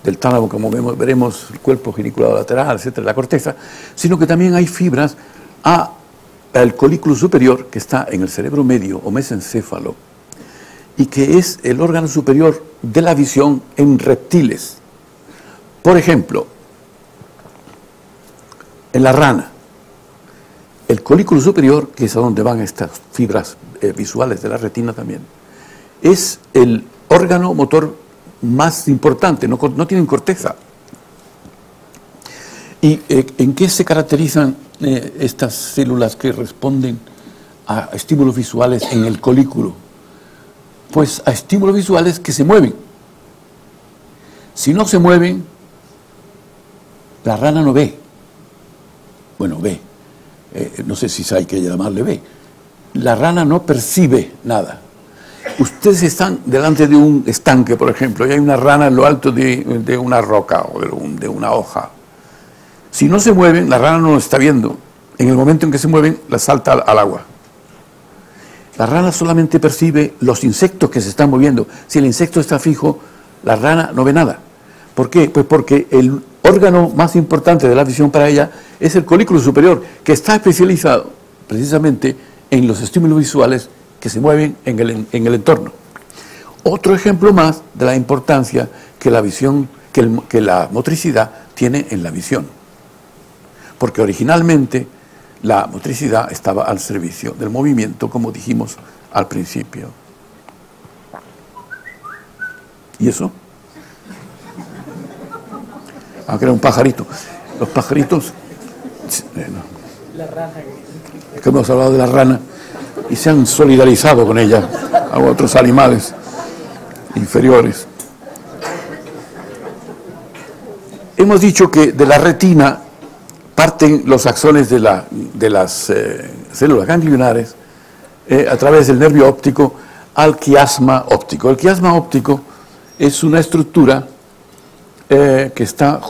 Speaker 1: del tálamo, como veremos, el cuerpo geniculado lateral, etcétera, la corteza, sino que también hay fibras al colículo superior, que está en el cerebro medio o mesencéfalo, y que es el órgano superior de la visión en reptiles. Por ejemplo, en la rana, el colículo superior, que es a donde van estas fibras visuales de la retina también, es el órgano motor más importante, no tienen corteza. ¿Y en qué se caracterizan estas células que responden a estímulos visuales en el colículo? Pues a estímulos visuales que se mueven. Si no se mueven, la rana no ve. Bueno, ve. No sé si hay que llamarle ve. La rana no percibe nada. Ustedes están delante de un estanque, por ejemplo, y hay una rana en lo alto de una roca o de una hoja. Si no se mueven, la rana no lo está viendo. En el momento en que se mueven, la salta al agua. La rana solamente percibe los insectos que se están moviendo. Si el insecto está fijo, la rana no ve nada. ¿Por qué? Pues porque el órgano más importante de la visión para ella es el colículo superior, que está especializado precisamente en los estímulos visuales que se mueven en el entorno. Otro ejemplo más de la importancia que la visión, que la motricidad tiene en la visión. Porque originalmente la motricidad estaba al servicio del movimiento, como dijimos al principio. ¿Y eso? Ah, que era un pajarito. Los pajaritos... La rana. Es que hemos hablado de la rana y se han solidarizado con ella a otros animales inferiores. Hemos dicho que de la retina parten los axones de las células ganglionares a través del nervio óptico al quiasma óptico. El quiasma óptico es una estructura que está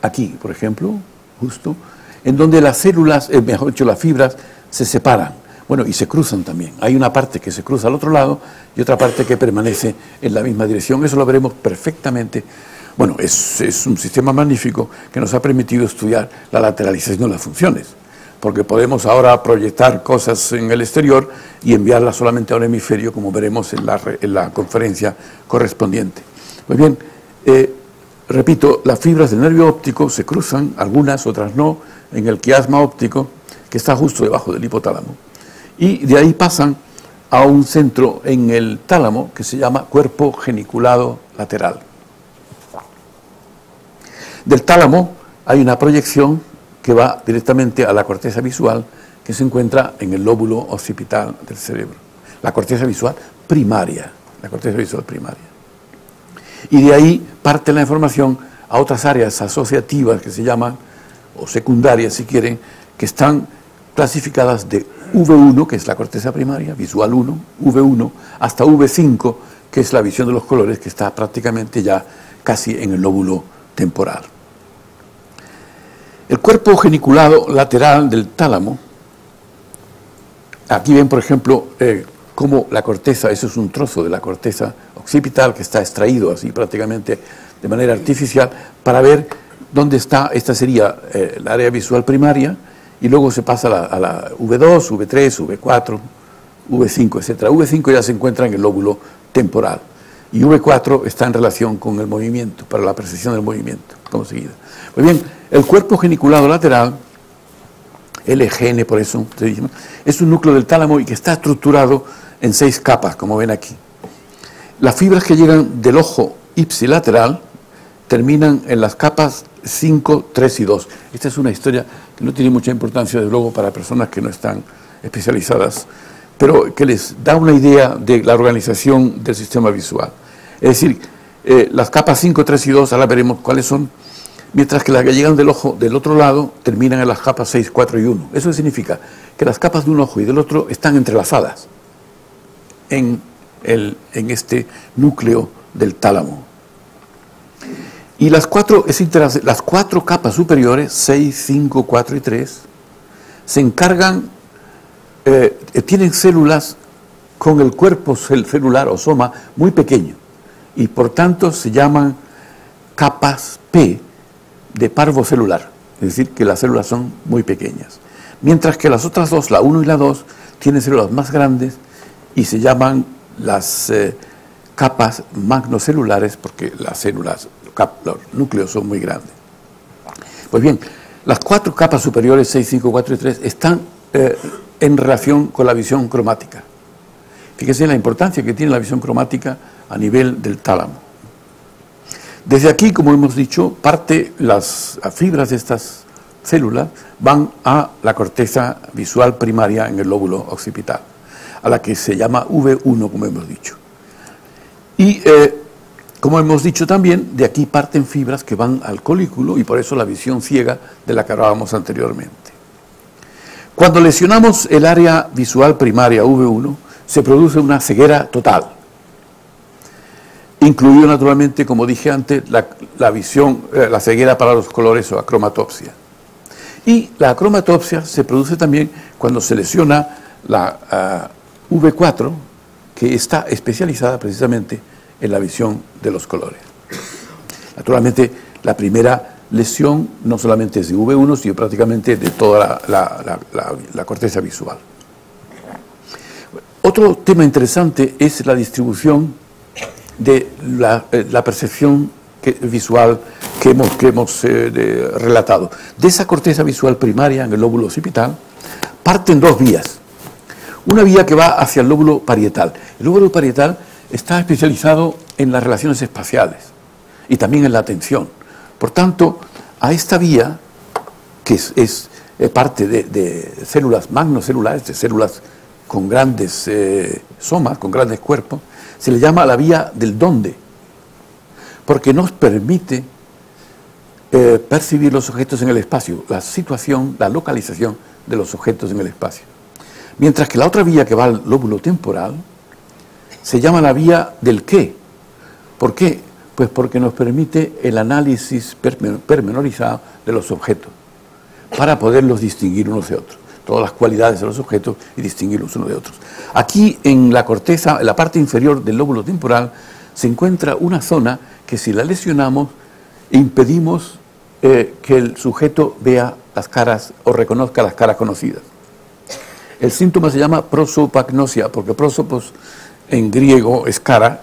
Speaker 1: aquí, por ejemplo, justo, en donde las células, mejor dicho, las fibras, se separan. Bueno, y se cruzan también. Hay una parte que se cruza al otro lado y otra parte que permanece en la misma dirección. Eso lo veremos perfectamente. Bueno, es un sistema magnífico que nos ha permitido estudiar la lateralización de las funciones, porque podemos ahora proyectar cosas en el exterior y enviarlas solamente a un hemisferio, como veremos en la conferencia correspondiente. Pues bien, repito, las fibras del nervio óptico se cruzan, algunas, otras no, en el quiasma óptico, que está justo debajo del hipotálamo, y de ahí pasan a un centro en el tálamo que se llama cuerpo geniculado lateral. Del tálamo hay una proyección que va directamente a la corteza visual, que se encuentra en el lóbulo occipital del cerebro. La corteza visual primaria, Y de ahí parte la información a otras áreas asociativas que se llaman, o secundarias si quieren, que están clasificadas de V1, que es la corteza primaria, visual 1, V1, hasta V5, que es la visión de los colores, que está prácticamente ya casi en el lóbulo temporal. El cuerpo geniculado lateral del tálamo, aquí ven, por ejemplo, cómo la corteza, eso es un trozo de la corteza occipital que está extraído así prácticamente de manera artificial para ver dónde está, esta sería el área visual primaria, y luego se pasa a la V2, V3, V4, V5, etc. V5 ya se encuentra en el lóbulo temporal y V4 está en relación con el movimiento, para la percepción del movimiento, como seguida. Pues bien, el cuerpo geniculado lateral, LGN por eso, es un núcleo del tálamo y que está estructurado en 6 capas, como ven aquí. Las fibras que llegan del ojo ipsilateral terminan en las capas 5, 3 y 2. Esta es una historia que no tiene mucha importancia, desde luego, para personas que no están especializadas, pero que les da una idea de la organización del sistema visual. Es decir, las capas 5, 3 y 2, ahora veremos cuáles son, mientras que las que llegan del ojo del otro lado terminan en las capas 6, 4 y 1. Eso significa que las capas de un ojo y del otro están entrelazadas en este núcleo del tálamo. Y las cuatro capas superiores, 6, 5, 4 y 3, se encargan, tienen células con el cuerpo celular o soma muy pequeño, y por tanto se llaman capas P de parvo celular, es decir, que las células son muy pequeñas. Mientras que las otras dos, la 1 y la 2, tienen células más grandes y se llaman las capas magnocelulares, porque las células, los núcleos son muy grandes. Pues bien, las 4 capas superiores, 6, 5, 4 y 3, están en relación con la visión cromática. Fíjese en la importancia que tiene la visión cromática a nivel del tálamo. Desde aquí, como hemos dicho, las fibras de estas células van a la corteza visual primaria en el lóbulo occipital, a la que se llama V1, como hemos dicho. Y, como hemos dicho también, de aquí parten fibras que van al colículo, y por eso la visión ciega de la que hablábamos anteriormente. Cuando lesionamos el área visual primaria V1, se produce una ceguera total, incluido naturalmente, como dije antes, la ceguera para los colores o acromatopsia. Y la acromatopsia se produce también cuando se lesiona la V4, que está especializada precisamente en la visión de los colores. Naturalmente, la primera lesión no solamente es de V1, sino prácticamente de toda la corteza visual. Otro tema interesante es la distribución de la percepción visual que hemos relatado. De esa corteza visual primaria en el lóbulo occipital parten 2 vías. Una vía que va hacia el lóbulo parietal. El lóbulo parietal está especializado en las relaciones espaciales y también en la atención. Por tanto, a esta vía, que es parte de células magnocelulares, de células con grandes somas, con grandes cuerpos, se le llama la vía del dónde, porque nos permite percibir los objetos en el espacio, la situación, la localización de los objetos en el espacio. Mientras que la otra vía que va al lóbulo temporal se llama la vía del qué. ¿Por qué? Pues porque nos permite el análisis pormenorizado de los objetos para poderlos distinguir unos de otros, todas las cualidades de los objetos y distinguirlos unos de otros. Aquí en la corteza, en la parte inferior del lóbulo temporal, se encuentra una zona que si la lesionamos impedimos que el sujeto vea las caras o reconozca las caras conocidas. El síntoma se llama prosopagnosia, porque prosopos en griego es cara,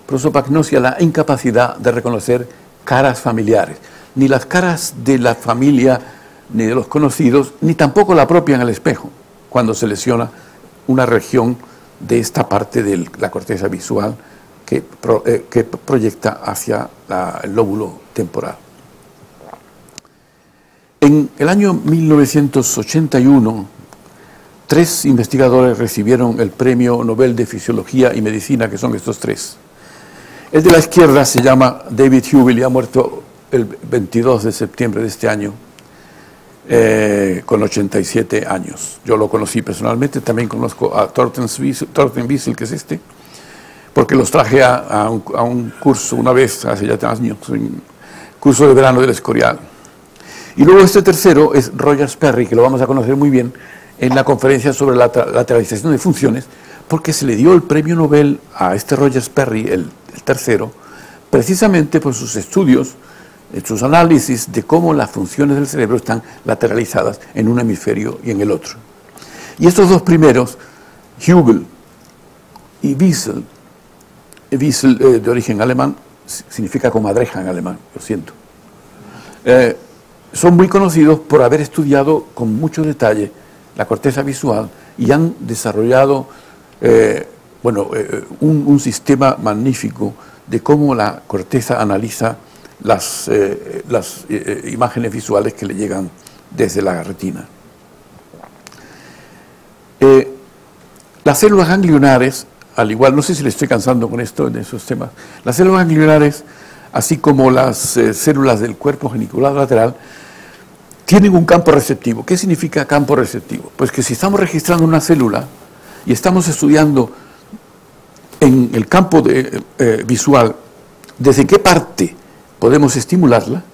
Speaker 1: prosopagnosia, la incapacidad de reconocer caras familiares, ni las caras de la familia ni de los conocidos, ni tampoco la propia en el espejo, cuando se lesiona una región de esta parte de la corteza visual que proyecta hacia el lóbulo temporal. En el año 1981, 3 investigadores recibieron el Premio Nobel de Fisiología y Medicina, que son estos 3. El de la izquierda se llama David Hubel y ha muerto el 22 de septiembre de este año, con 87 años. Yo lo conocí personalmente, también conozco a Thorsten Wiesel, que es este, porque los traje a un curso una vez, hace ya 3 años, un curso de verano del Escorial. Y luego este tercero es Roger Sperry, que lo vamos a conocer muy bien en la conferencia sobre la lateralización de funciones, porque se le dio el premio Nobel a este Roger Sperry, el tercero, precisamente por sus estudios, sus análisis de cómo las funciones del cerebro están lateralizadas en un hemisferio y en el otro. Y estos 2 primeros, Hubel y Wiesel, de origen alemán, significa comadreja en alemán, lo siento, son muy conocidos por haber estudiado con mucho detalle la corteza visual y han desarrollado un sistema magnífico de cómo la corteza analiza las imágenes visuales que le llegan desde la retina. Las células ganglionares, al igual, no sé si le estoy cansando con esto en esos temas, las células ganglionares, así como las células del cuerpo geniculado lateral, tienen un campo receptivo. ¿Qué significa campo receptivo? Pues que si estamos registrando una célula y estamos estudiando en el campo visual desde qué parte podemos estimularla,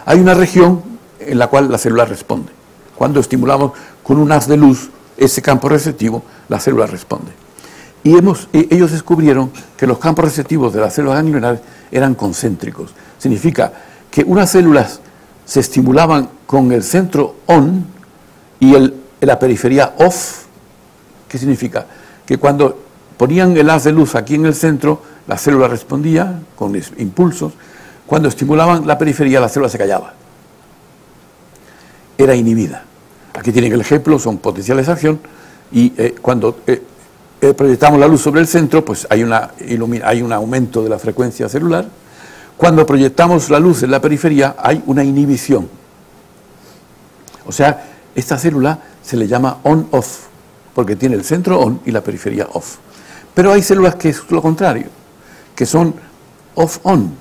Speaker 1: hay una región en la cual la célula responde. Cuando estimulamos con un haz de luz ese campo receptivo, la célula responde. Y ellos descubrieron que los campos receptivos de las células ganglionares eran concéntricos. Significa que unas células se estimulaban con el centro on y la periferia off. ¿Qué significa? Que cuando ponían el haz de luz aquí en el centro, la célula respondía con impulsos. Cuando estimulaban la periferia, la célula se callaba. Era inhibida. Aquí tienen el ejemplo, son potenciales de acción, y cuando proyectamos la luz sobre el centro, pues hay un aumento de la frecuencia celular. Cuando proyectamos la luz en la periferia, hay una inhibición. O sea, esta célula se le llama on-off, porque tiene el centro on y la periferia off. Pero hay células que es lo contrario, que son off-on.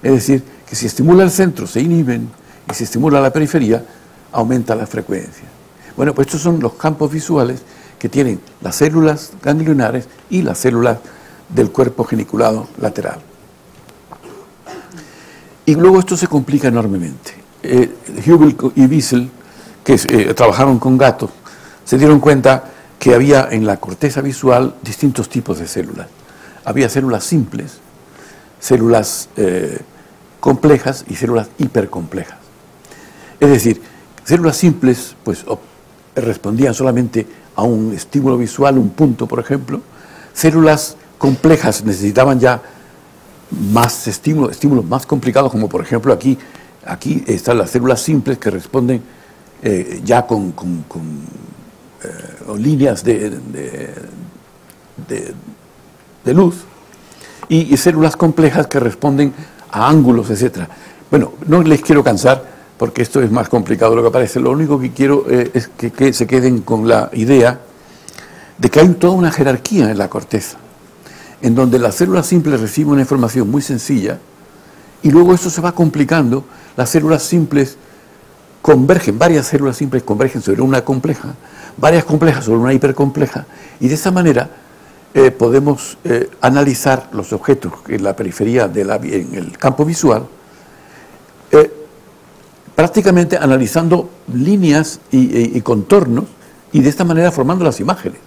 Speaker 1: Es decir, que si estimula el centro se inhiben y si estimula la periferia aumenta la frecuencia. Bueno, pues estos son los campos visuales que tienen las células ganglionares y las células del cuerpo geniculado lateral. Y luego esto se complica enormemente. Hubel y Wiesel, que trabajaron con gatos, se dieron cuenta que había en la corteza visual distintos tipos de células. Había células simples, células complejas y células hipercomplejas. Es decir, células simples pues respondían solamente a un estímulo visual, un punto, por ejemplo. Células complejas necesitaban ya más estímulos más complicados, como por ejemplo aquí están las células simples que responden ya con líneas de luz, y células complejas que responden a ángulos, etc. Bueno, no les quiero cansar porque esto es más complicado de lo que parece. Lo único que quiero es que se queden con la idea de que hay toda una jerarquía en la corteza, en donde las células simples reciben una información muy sencilla y luego esto se va complicando. Las células simples convergen, varias células simples convergen sobre una compleja, varias complejas sobre una hipercompleja, y de esa manera podemos analizar los objetos en la periferia, en el campo visual, prácticamente analizando líneas y contornos, y de esta manera formando las imágenes.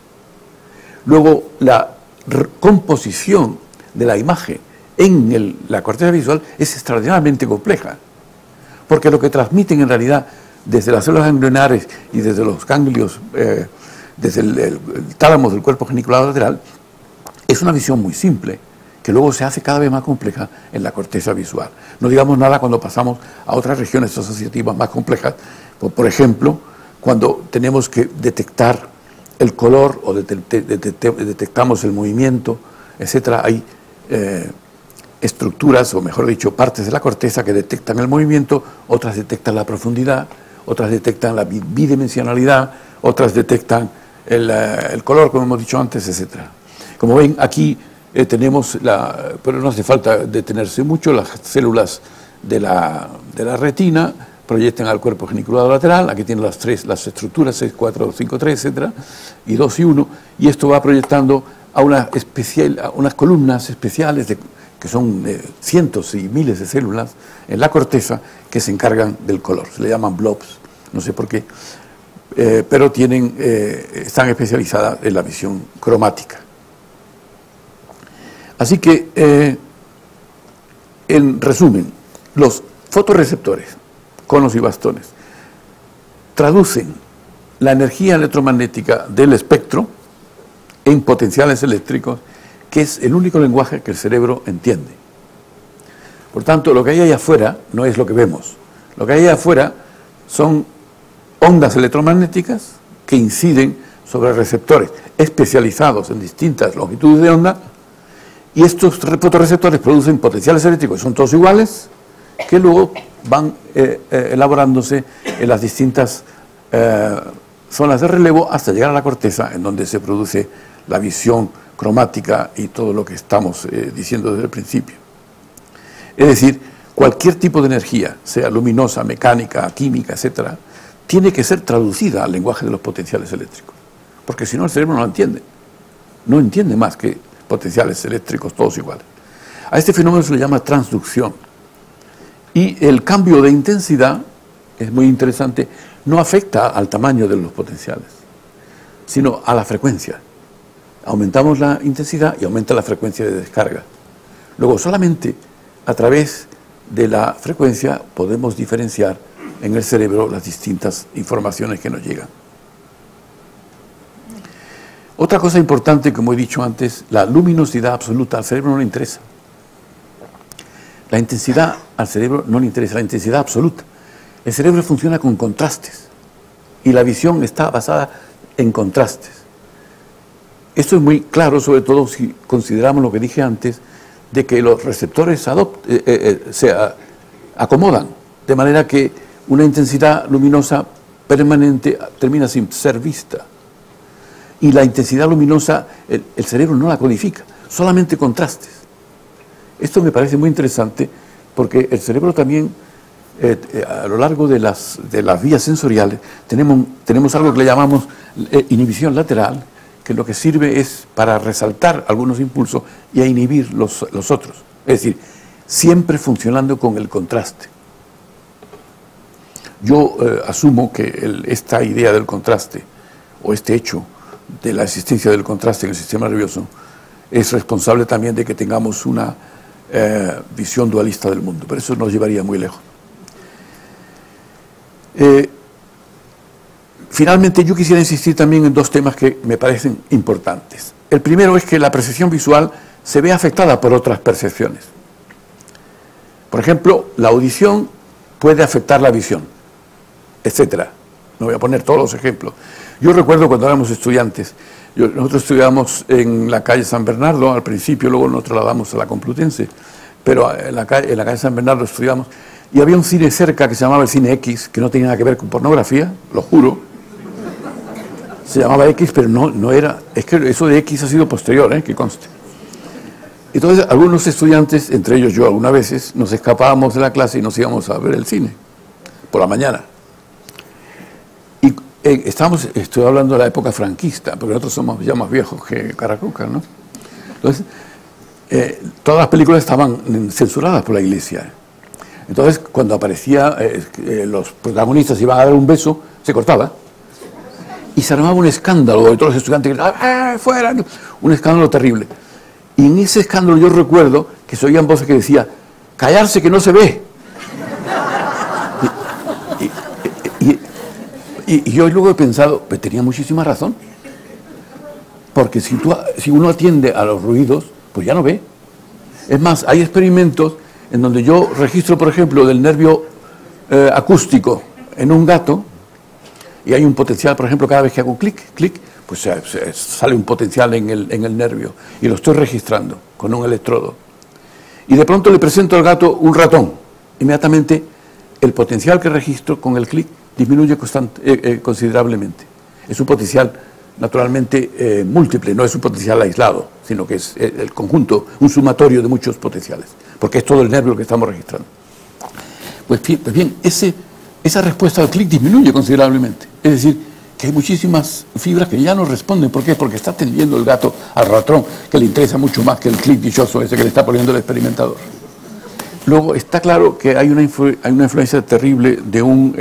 Speaker 1: Luego, la composición de la imagen en la corteza visual es extraordinariamente compleja, porque lo que transmiten en realidad desde las células ganglionares y desde los ganglios, desde el tálamo del cuerpo geniculado lateral, es una visión muy simple, que luego se hace cada vez más compleja en la corteza visual. No digamos nada cuando pasamos a otras regiones asociativas más complejas, por ejemplo, cuando tenemos que detectar el color o detectamos el movimiento, etc. Hay estructuras, o mejor dicho, partes de la corteza que detectan el movimiento, otras detectan la profundidad, otras detectan la bidimensionalidad, otras detectan el color, como hemos dicho antes, etc. Como ven, aquí tenemos, pero no hace falta detenerse mucho, las células de la retina proyectan al cuerpo geniculado lateral. Aquí tienen las estructuras 6, 4, 5, 3, etc., y 2 y 1, y esto va proyectando a unas columnas especiales que son cientos y miles de células en la corteza que se encargan del color. Se le llaman blobs, no sé por qué, pero están especializadas en la visión cromática. Así que, en resumen, los fotorreceptores, conos y bastones, traducen la energía electromagnética del espectro en potenciales eléctricos, que es el único lenguaje que el cerebro entiende. Por tanto, lo que hay allá afuera no es lo que vemos. Lo que hay allá afuera son ondas electromagnéticas que inciden sobre receptores especializados en distintas longitudes de onda, y estos fotorreceptores producen potenciales eléctricos, son todos iguales, que luego van elaborándose en las distintas zonas de relevo hasta llegar a la corteza, en donde se produce la visión cromática y todo lo que estamos diciendo desde el principio. Es decir, cualquier tipo de energía, sea luminosa, mecánica, química, etcétera, tiene que ser traducida al lenguaje de los potenciales eléctricos, porque si no el cerebro no lo entiende. No entiende más que potenciales eléctricos todos iguales. A este fenómeno se le llama transducción. Y el cambio de intensidad, es muy interesante, no afecta al tamaño de los potenciales, sino a la frecuencia. Aumentamos la intensidad y aumenta la frecuencia de descarga. Luego, solamente a través de la frecuencia podemos diferenciar en el cerebro las distintas informaciones que nos llegan. Otra cosa importante, como he dicho antes, la luminosidad absoluta al cerebro no le interesa. La intensidad al cerebro no le interesa, la intensidad absoluta. El cerebro funciona con contrastes y la visión está basada en contrastes. Esto es muy claro, sobre todo si consideramos lo que dije antes, de que los receptores se acomodan, de manera que una intensidad luminosa permanente termina sin ser vista. Y la intensidad luminosa, el cerebro no la codifica, solamente contrastes. Esto me parece muy interesante porque el cerebro también, a lo largo de las vías sensoriales, tenemos algo que le llamamos inhibición lateral, que lo que sirve es para resaltar algunos impulsos y a inhibir los otros. Es decir, siempre funcionando con el contraste. Yo asumo que esta idea del contraste, o este hecho de la existencia del contraste en el sistema nervioso, es responsable también de que tengamos una visión dualista del mundo, pero eso nos llevaría muy lejos. Finalmente, yo quisiera insistir también en dos temas que me parecen importantes. El primero es que la percepción visual se ve afectada por otras percepciones. Por ejemplo, la audición puede afectar la visión, etcétera. No voy a poner todos los ejemplos. Yo recuerdo cuando éramos estudiantes, nosotros estudiábamos en la calle San Bernardo al principio, luego nos trasladamos a la Complutense, pero en la calle San Bernardo estudiamos, y había un cine cerca que se llamaba el Cine X, que no tenía nada que ver con pornografía, lo juro. Se llamaba X, pero no era, es que eso de X ha sido posterior, que conste. Entonces, algunos estudiantes, entre ellos yo algunas veces, nos escapábamos de la clase y nos íbamos a ver el cine, por la mañana. Y estoy hablando de la época franquista, porque nosotros somos ya más viejos que Caracuca, ¿no? Entonces, todas las películas estaban censuradas por la Iglesia. Entonces, cuando aparecía, los protagonistas iban a dar un beso, se cortaba. Y se armaba un escándalo, de todos los estudiantes gritaban, ¡fuera! Un escándalo terrible. Y en ese escándalo yo recuerdo que se oían voces que decían, ¡callarse que no se ve! Y yo luego he pensado, pues tenía muchísima razón. Porque si uno atiende a los ruidos, pues ya no ve. Es más, hay experimentos en donde yo registro, por ejemplo, del nervio acústico en un gato, y hay un potencial, por ejemplo, cada vez que hago clic, clic, pues sale un potencial en el nervio, y lo estoy registrando con un electrodo. Y de pronto le presento al gato un ratón. Inmediatamente el potencial que registro con el clic disminuye considerablemente. Es un potencial naturalmente múltiple, no es un potencial aislado, sino que es el conjunto, un sumatorio de muchos potenciales, porque es todo el nervio que estamos registrando. Pues bien, esa respuesta al clic disminuye considerablemente. Es decir, que hay muchísimas fibras que ya no responden. ¿Por qué? Porque está atendiendo el gato al ratón, que le interesa mucho más que el clic dichoso ese que le está poniendo el experimentador. Luego, está claro que hay una influencia terrible de un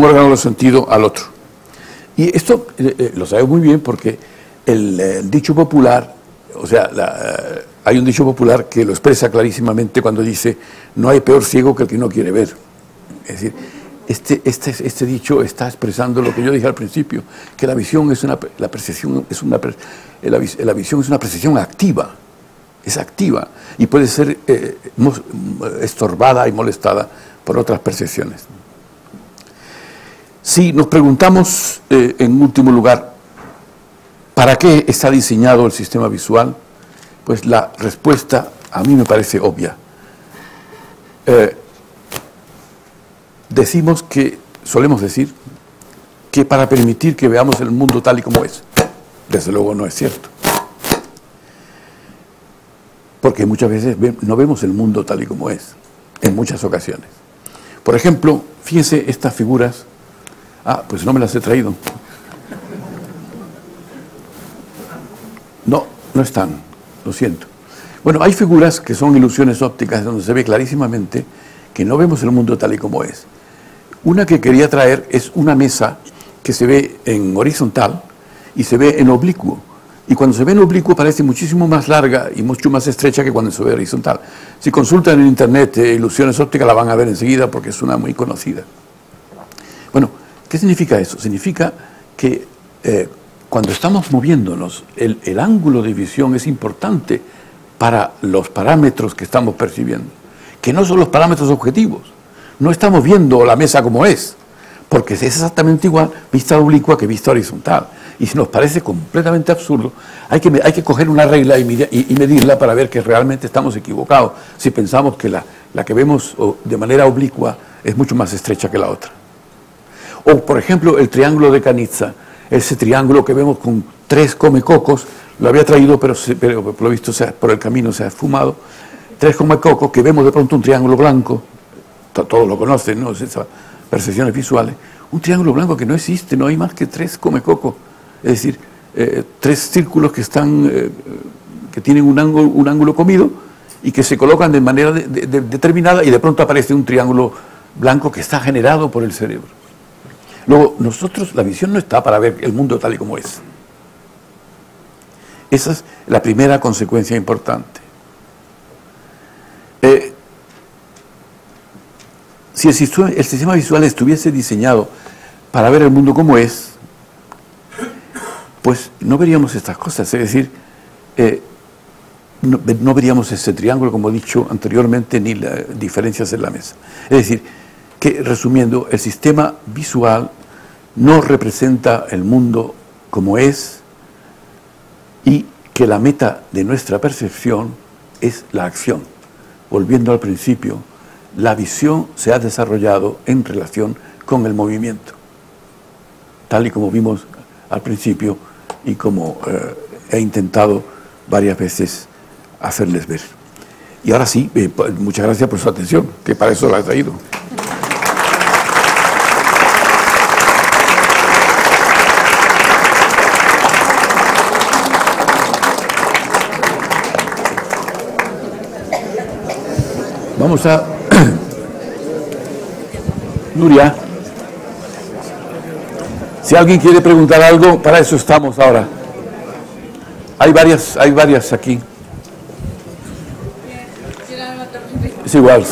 Speaker 1: órgano de los sentidos al otro. Y esto lo sabe muy bien porque el dicho popular, o sea, hay un dicho popular que lo expresa clarísimamente cuando dice, no hay peor ciego que el que no quiere ver. Es decir, este dicho está expresando lo que yo dije al principio, que la visión es la visión es una percepción activa, es activa y puede ser estorbada y molestada por otras percepciones. Si nos preguntamos, en último lugar, ¿para qué está diseñado el sistema visual? Pues la respuesta a mí me parece obvia. Solemos decir que para permitir que veamos el mundo tal y como es. Desde luego no es cierto. Porque muchas veces no vemos el mundo tal y como es, en muchas ocasiones. Por ejemplo, fíjense estas figuras. Ah, pues no me las he traído. No están, lo siento. Bueno, hay figuras que son ilusiones ópticas donde se ve clarísimamente que no vemos el mundo tal y como es. Una que quería traer es una mesa que se ve en horizontal y se ve en oblicuo. Y cuando se ve en oblicuo parece muchísimo más larga y mucho más estrecha que cuando se ve horizontal. Si consultan en internet ilusiones ópticas la van a ver enseguida porque es una muy conocida. Bueno, ¿qué significa eso? Significa que cuando estamos moviéndonos, el ángulo de visión es importante para los parámetros que estamos percibiendo, que no son los parámetros objetivos. No estamos viendo la mesa como es, porque es exactamente igual vista oblicua que vista horizontal. Y si nos parece completamente absurdo, hay que coger una regla y medirla para ver que realmente estamos equivocados, si pensamos que la que vemos de manera oblicua es mucho más estrecha que la otra. O, por ejemplo, el triángulo de Canizza, ese triángulo que vemos con 3 comecocos, lo había traído, pero por lo visto por el camino se ha esfumado, 3 comecocos, que vemos de pronto un triángulo blanco, todos lo conocen, ¿no? Esas percepciones visuales, un triángulo blanco que no existe, no hay más que 3 comecocos, es decir, 3 círculos que tienen un ángulo comido y que se colocan de manera determinada y de pronto aparece un triángulo blanco que está generado por el cerebro. Luego, la visión no está para ver el mundo tal y como es. Esa es la primera consecuencia importante. Si el sistema visual estuviese diseñado para ver el mundo como es, pues no veríamos estas cosas, es decir, no veríamos ese triángulo, como he dicho anteriormente, ni las diferencias en la mesa. Es decir, que resumiendo, el sistema visual no representa el mundo como es y que la meta de nuestra percepción es la acción. Volviendo al principio, la visión se ha desarrollado en relación con el movimiento, tal y como vimos al principio y como he intentado varias veces hacerles ver. Y ahora sí, muchas gracias por su atención, que para eso la he traído. Vamos a... Nuria, si alguien quiere preguntar algo, para eso estamos ahora. Hay varias aquí. Es igual.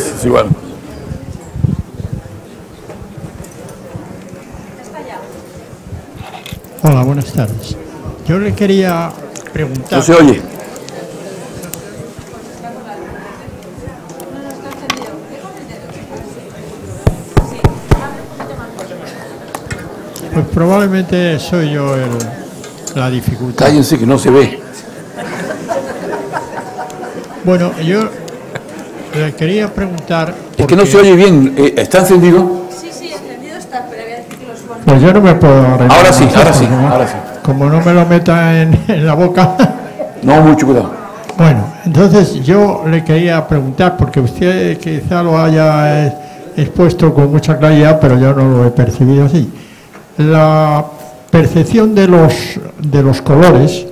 Speaker 2: Hola, buenas tardes. Yo le quería preguntar...
Speaker 1: No se oye.
Speaker 2: Pues probablemente soy yo la dificultad.
Speaker 1: Cállense que no se ve.
Speaker 2: Bueno, yo le quería preguntar...
Speaker 1: Es que no se oye bien. ¿Está encendido?
Speaker 3: Sí, encendido está, pero había que decir que lo suban.
Speaker 2: Pues yo no me puedo arreglar.
Speaker 1: Ahora sí.
Speaker 2: Como no me lo meta en la boca...
Speaker 1: No, mucho cuidado.
Speaker 2: Bueno, entonces yo le quería preguntar, porque usted quizá lo haya expuesto con mucha claridad, pero yo no lo he percibido así. La percepción de los colores,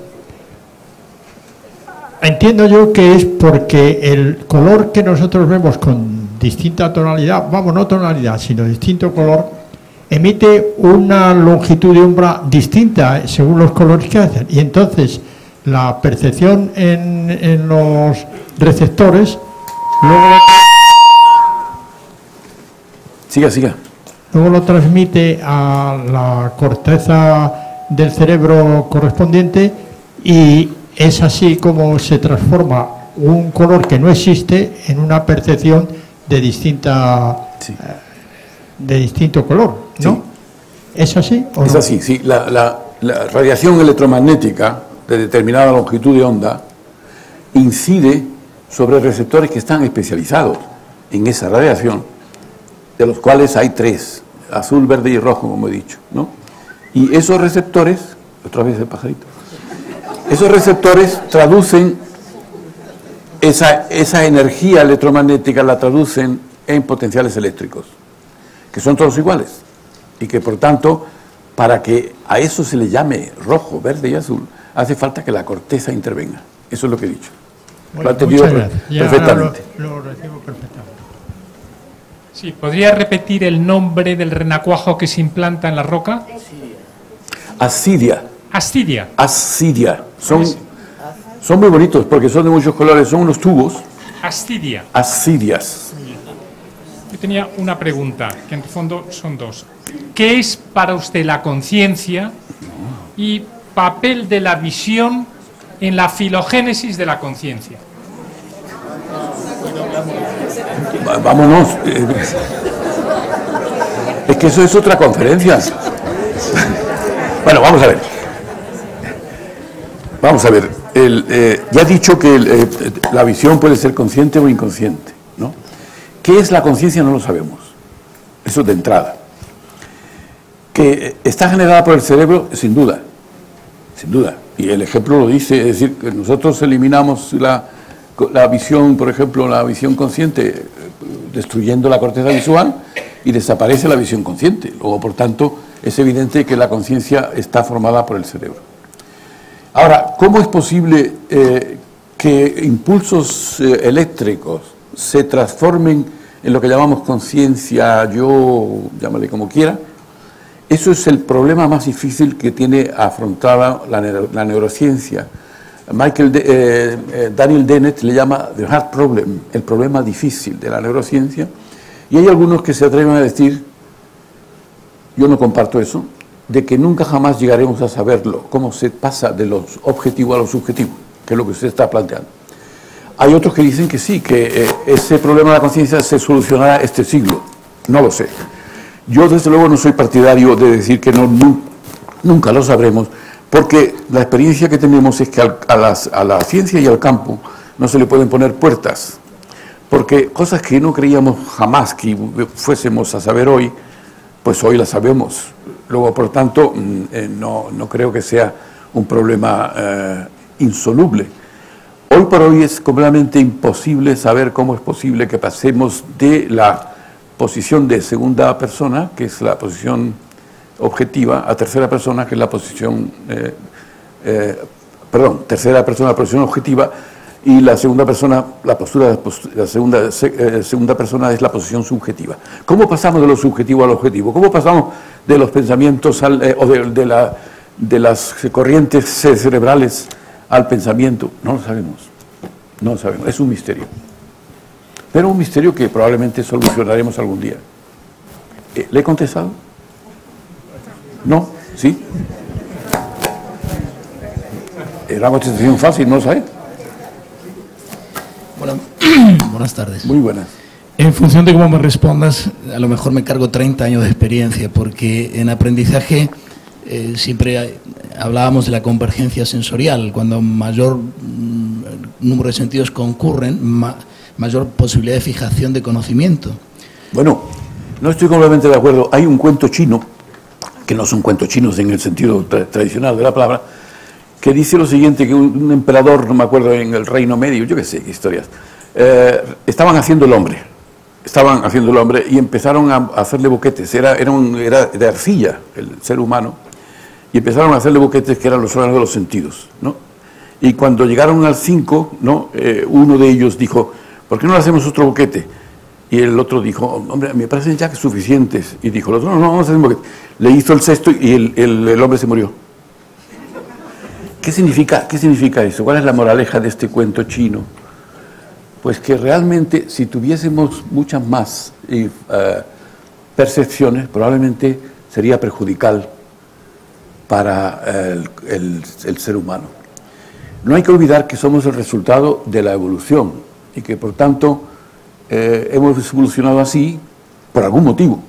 Speaker 2: entiendo yo que es porque el color que nosotros vemos con distinta tonalidad, no tonalidad, sino distinto color, emite una longitud de umbra distinta según los colores que hacen. Y entonces la percepción en los receptores
Speaker 1: Siga.
Speaker 2: luego lo transmite a la corteza del cerebro correspondiente y es así como se transforma un color que no existe en una percepción de distinto color, ¿no?
Speaker 1: Sí.
Speaker 2: ¿Es así o no?
Speaker 1: Es así, sí. La radiación electromagnética de determinada longitud de onda incide sobre receptores que están especializados en esa radiación, de los cuales hay 3, azul, verde y rojo, como he dicho, ¿no? Y esos receptores, otra vez el pajarito, esos receptores traducen esa energía electromagnética, la traducen en potenciales eléctricos, que son todos iguales, y que por tanto, para que a eso se le llame rojo, verde y azul, hace falta que la corteza intervenga. Eso es lo que he dicho.
Speaker 2: Bueno,
Speaker 1: lo ha entendido
Speaker 2: perfectamente. Lo recibo perfectamente.
Speaker 4: Sí, ¿podría repetir el nombre del renacuajo que se implanta en la roca?
Speaker 1: Ascidia.
Speaker 4: Ascidia.
Speaker 1: Ascidia. Son muy bonitos porque son de muchos colores, son unos tubos.
Speaker 4: Ascidia.
Speaker 1: Ascidias.
Speaker 4: Yo tenía una pregunta, que en el fondo son dos. ¿Qué es para usted la conciencia y papel de la visión en la filogénesis de la conciencia?
Speaker 1: Vámonos. Es que eso es otra conferencia. Bueno, vamos a ver. Vamos a ver. Ya he dicho que la visión puede ser consciente o inconsciente, ¿no? ¿Qué es la conciencia? No lo sabemos. Eso de entrada. Que está generada por el cerebro, sin duda. Sin duda. Y el ejemplo lo dice, es decir, que nosotros eliminamos la visión, por ejemplo, la visión consciente, destruyendo la corteza visual, y desaparece la visión consciente. Luego, por tanto, es evidente que la conciencia está formada por el cerebro. Ahora, ¿cómo es posible que impulsos eléctricos se transformen en lo que llamamos conciencia, yo, llámale como quiera? Eso es el problema más difícil que tiene afrontada la neurociencia. Daniel Dennett le llama the hard problem, el problema difícil de la neurociencia, y hay algunos que se atreven a decir, yo no comparto eso, de que nunca jamás llegaremos a saberlo, cómo se pasa de lo objetivo a lo subjetivo, que es lo que usted está planteando. Hay otros que dicen que sí, que ese problema de la conciencia se solucionará este siglo, no lo sé. Yo desde luego no soy partidario de decir que nunca lo sabremos, porque la experiencia que tenemos es que a la ciencia y al campo no se le pueden poner puertas, porque cosas que no creíamos jamás que fuésemos a saber hoy, pues hoy las sabemos. Luego, por tanto, no creo que sea un problema insoluble. Hoy por hoy es completamente imposible saber cómo es posible que pasemos de la posición de segunda persona, que es la posición objetiva, a tercera persona, que es la posición, tercera persona, la posición objetiva, y la segunda persona, la segunda persona es la posición subjetiva. ¿Cómo pasamos de lo subjetivo al objetivo? ¿Cómo pasamos de los pensamientos de las corrientes cerebrales al pensamiento? No lo sabemos. No lo sabemos. Es un misterio. Pero un misterio que probablemente solucionaremos algún día. ¿Le he contestado? ¿No? ¿Sí? Era una contestación fácil, ¿no lo sabe?
Speaker 5: Buenas tardes.
Speaker 1: Muy buenas.
Speaker 5: En función de cómo me respondas, a lo mejor me cargo 30 años de experiencia, porque en aprendizaje siempre hablábamos de la convergencia sensorial. Cuando mayor número de sentidos concurren, mayor posibilidad de fijación de conocimiento.
Speaker 1: Bueno, no estoy completamente de acuerdo. Hay un cuento chino, que no son cuentos chinos en el sentido tradicional de la palabra, que dice lo siguiente, que un emperador, no me acuerdo, en el Reino Medio, yo qué sé, qué historias, estaban haciendo el hombre y empezaron a hacerle boquetes, era de arcilla el ser humano, y empezaron a hacerle boquetes que eran los órganos de los sentidos, ¿no? Y cuando llegaron al 5, ¿no? Uno de ellos dijo, ¿por qué no le hacemos otro boquete? Y el otro dijo, hombre, me parecen ya que suficientes. Y dijo el otro, no, vamos a hacer un boquete. Le hizo el sexto y el hombre se murió. ¿Qué significa eso? ¿Cuál es la moraleja de este cuento chino? Pues que realmente si tuviésemos muchas más percepciones, probablemente sería perjudicial para el ser humano. No hay que olvidar que somos el resultado de la evolución y que por tanto hemos evolucionado así por algún motivo.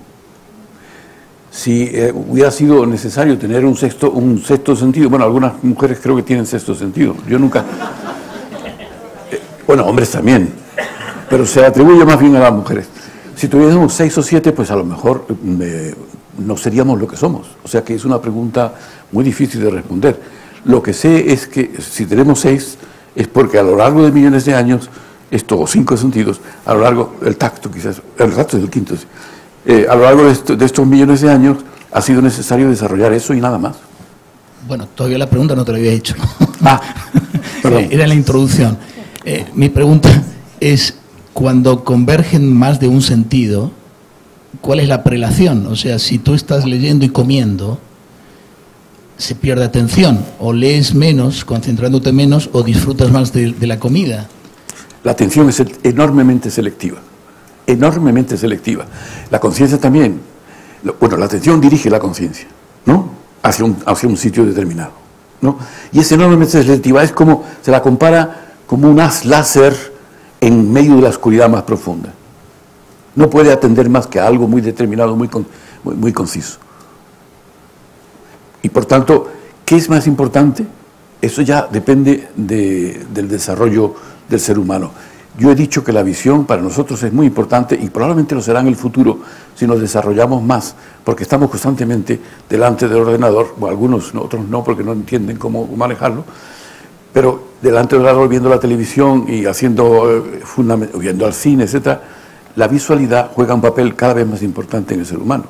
Speaker 1: Si hubiera sido necesario tener un sexto sentido, bueno, algunas mujeres creo que tienen sexto sentido, yo nunca... bueno, hombres también, pero se atribuye más bien a las mujeres. Si tuviésemos 6 o 7, pues a lo mejor no seríamos lo que somos. O sea que es una pregunta muy difícil de responder. Lo que sé es que si tenemos 6 es porque a lo largo de millones de años, o 5 sentidos, a lo largo, el tacto quizás, el tacto es el quinto, sí. A lo largo de estos millones de años ha sido necesario desarrollar eso y nada más.
Speaker 5: Bueno, todavía la pregunta no te la había hecho.
Speaker 1: Perdón.
Speaker 5: Era la introducción. Mi pregunta es, cuando convergen más de un sentido, ¿cuál es la prelación? O sea, si tú estás leyendo y comiendo, se pierde atención, o lees menos, concentrándote menos, o disfrutas más de la comida.
Speaker 1: La atención es enormemente selectiva, enormemente selectiva. La conciencia también. Bueno, la atención dirige la conciencia, ¿no? Hacia un sitio determinado, ¿no? Y es enormemente selectiva, es como, se la compara como un haz láser en medio de la oscuridad más profunda. No puede atender más que a algo muy determinado, muy conciso. Y por tanto, ¿qué es más importante? Eso ya depende del desarrollo del ser humano. Yo he dicho que la visión para nosotros es muy importante y probablemente lo será en el futuro si nos desarrollamos más, porque estamos constantemente delante del ordenador, bueno, algunos, otros no, porque no entienden cómo manejarlo, pero delante del ordenador viendo la televisión y viendo al cine, etc., la visualidad juega un papel cada vez más importante en el ser humano.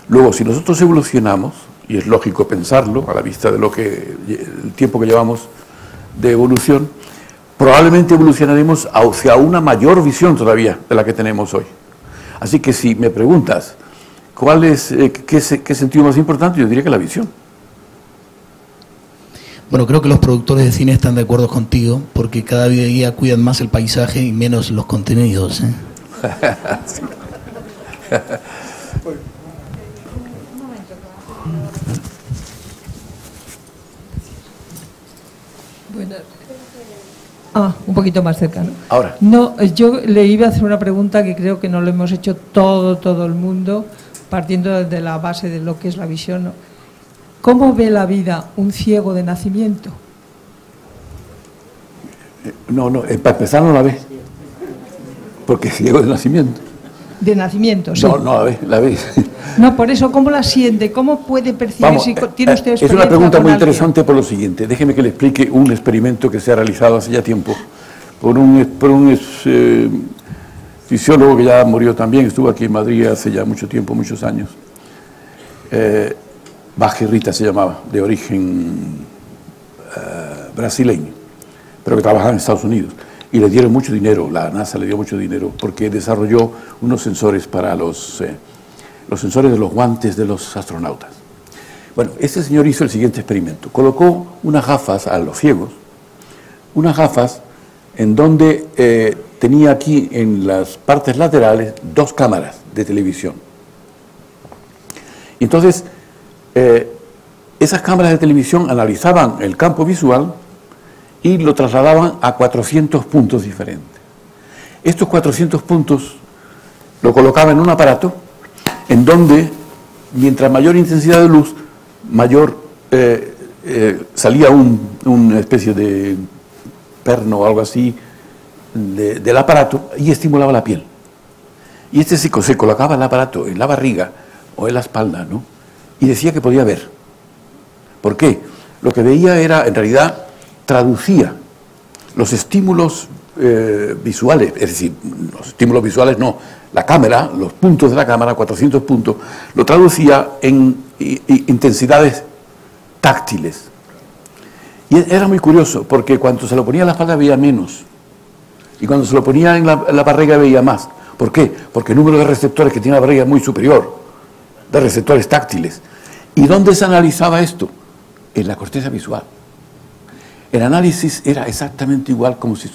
Speaker 1: Luego, si nosotros evolucionamos, y es lógico pensarlo a la vista de el tiempo que llevamos de evolución, probablemente evolucionaremos hacia una mayor visión todavía de la que tenemos hoy. Así que si me preguntas cuál es qué sentido más importante, yo diría que la visión.
Speaker 5: Bueno, creo que los productores de cine están de acuerdo contigo, porque cada día cuidan más el paisaje y menos los contenidos, ¿eh?
Speaker 1: Sí.
Speaker 6: Bueno, un poquito más cercano.
Speaker 1: Ahora.
Speaker 6: No, yo le iba a hacer una pregunta que creo que no lo hemos hecho todo el mundo, partiendo de la base de lo que es la visión, ¿no? ¿Cómo ve la vida un ciego de nacimiento?
Speaker 1: No, para empezar no la ve, porque es ciego de nacimiento.
Speaker 6: De nacimiento, sí.
Speaker 1: No la ve.
Speaker 6: No, por eso, ¿cómo la siente? ¿Cómo puede percibir?
Speaker 1: Vamos,
Speaker 6: si tiene usted
Speaker 1: es una
Speaker 6: experiencia
Speaker 1: pregunta
Speaker 6: con
Speaker 1: muy
Speaker 6: alguien?
Speaker 1: interesante por lo siguiente. Déjeme que le explique un experimento que se ha realizado hace ya tiempo por un fisiólogo que ya murió también, estuvo aquí en Madrid hace ya mucho tiempo, muchos años. Bajerrita se llamaba, de origen brasileño, pero que trabajaba en Estados Unidos. Y le dieron mucho dinero, la NASA le dio mucho dinero, porque desarrolló unos sensores para los sensores de los guantes de los astronautas. Bueno, este señor hizo el siguiente experimento. Colocó unas gafas a los ciegos, unas gafas en donde tenía aquí en las partes laterales 2 cámaras de televisión. Y entonces, esas cámaras de televisión analizaban el campo visual y lo trasladaban a 400 puntos diferentes. Estos 400 puntos lo colocaban en un aparato en donde, mientras mayor intensidad de luz, mayor salía una especie de perno o algo así del aparato y estimulaba la piel. Y este se colocaba el aparato en la barriga o en la espalda, ¿no? Y decía que podía ver. ¿Por qué? Lo que veía era, en realidad, traducía los estímulos visuales, es decir, los estímulos visuales no, la cámara, los puntos de la cámara, 400 puntos, lo traducía en intensidades táctiles. Y era muy curioso, porque cuando se lo ponía en la espalda veía menos, y cuando se lo ponía en la barriga veía más. ¿Por qué? Porque el número de receptores que tiene la barriga es muy superior, de receptores táctiles. ¿Y dónde se analizaba esto? En la corteza visual. El análisis era exactamente igual como si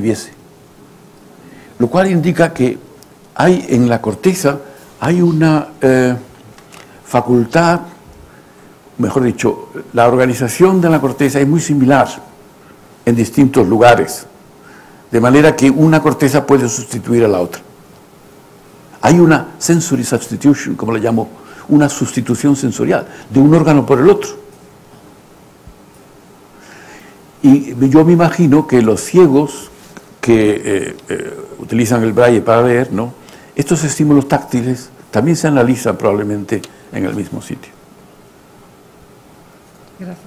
Speaker 1: viese. Lo cual indica que hay en la corteza hay una facultad, mejor dicho, la organización de la corteza es muy similar en distintos lugares, de manera que una corteza puede sustituir a la otra. Hay una sensory substitution, como le llamo, una sustitución sensorial de un órgano por el otro. Y yo me imagino que los ciegos que utilizan el braille para leer, ¿no?, estos estímulos táctiles también se analizan probablemente en el mismo sitio.
Speaker 6: Gracias.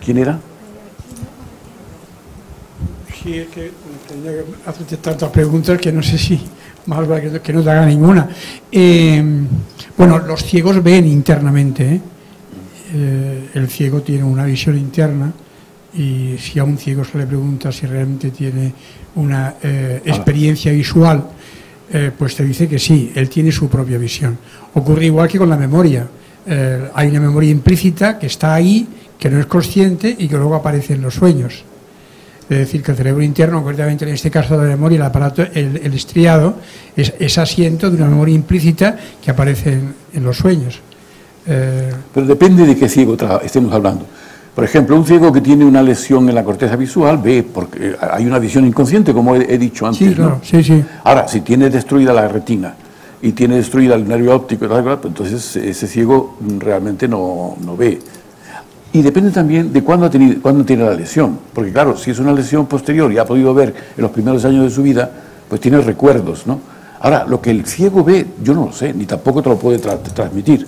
Speaker 1: ¿Quién era?
Speaker 7: Sí, es que tenía que hacerte tantas preguntas que no sé si más vale que no te haga ninguna. Bueno, los ciegos ven internamente, ¿eh? El ciego tiene una visión interna y si a un ciego se le pregunta si realmente tiene una experiencia visual, pues te dice que sí, él tiene su propia visión. Ocurre igual que con la memoria. Hay una memoria implícita que está ahí, que no es consciente y que luego aparece en los sueños. Es decir, que el cerebro interno, concretamente en este caso de la memoria, el aparato, el estriado, es asiento de una memoria implícita que aparece en los sueños.
Speaker 1: Pero depende de qué ciego estemos hablando. Por ejemplo, un ciego que tiene una lesión en la corteza visual ve, porque hay una visión inconsciente, como he dicho antes.
Speaker 7: Sí, claro,
Speaker 1: ¿no?
Speaker 7: sí, sí.
Speaker 1: Ahora, si tiene destruida la retina y tiene destruida el nervio óptico, entonces ese ciego realmente no ve. Y depende también de cuándo tiene la lesión. Porque claro, si es una lesión posterior y ha podido ver en los primeros años de su vida, pues tiene recuerdos, ¿no? Ahora, lo que el ciego ve, yo no lo sé, ni tampoco te lo puede transmitir.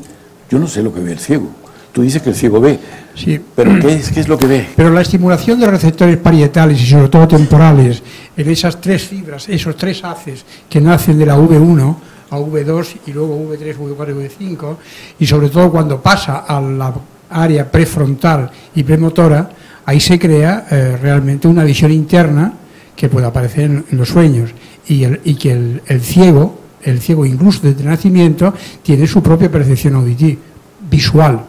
Speaker 1: Yo no sé lo que ve el ciego. Tú dices que el ciego ve,
Speaker 7: sí.
Speaker 1: Pero ¿qué es lo que ve?
Speaker 7: Pero la estimulación de receptores parietales y sobre todo temporales en esas tres fibras, esos tres haces que nacen de la V1 a V2 y luego V3, V4 y V5, y sobre todo cuando pasa a la área prefrontal y premotora, ahí se crea realmente una visión interna que puede aparecer en los sueños y que el ciego incluso desde nacimiento tiene su propia percepción auditiva, visual.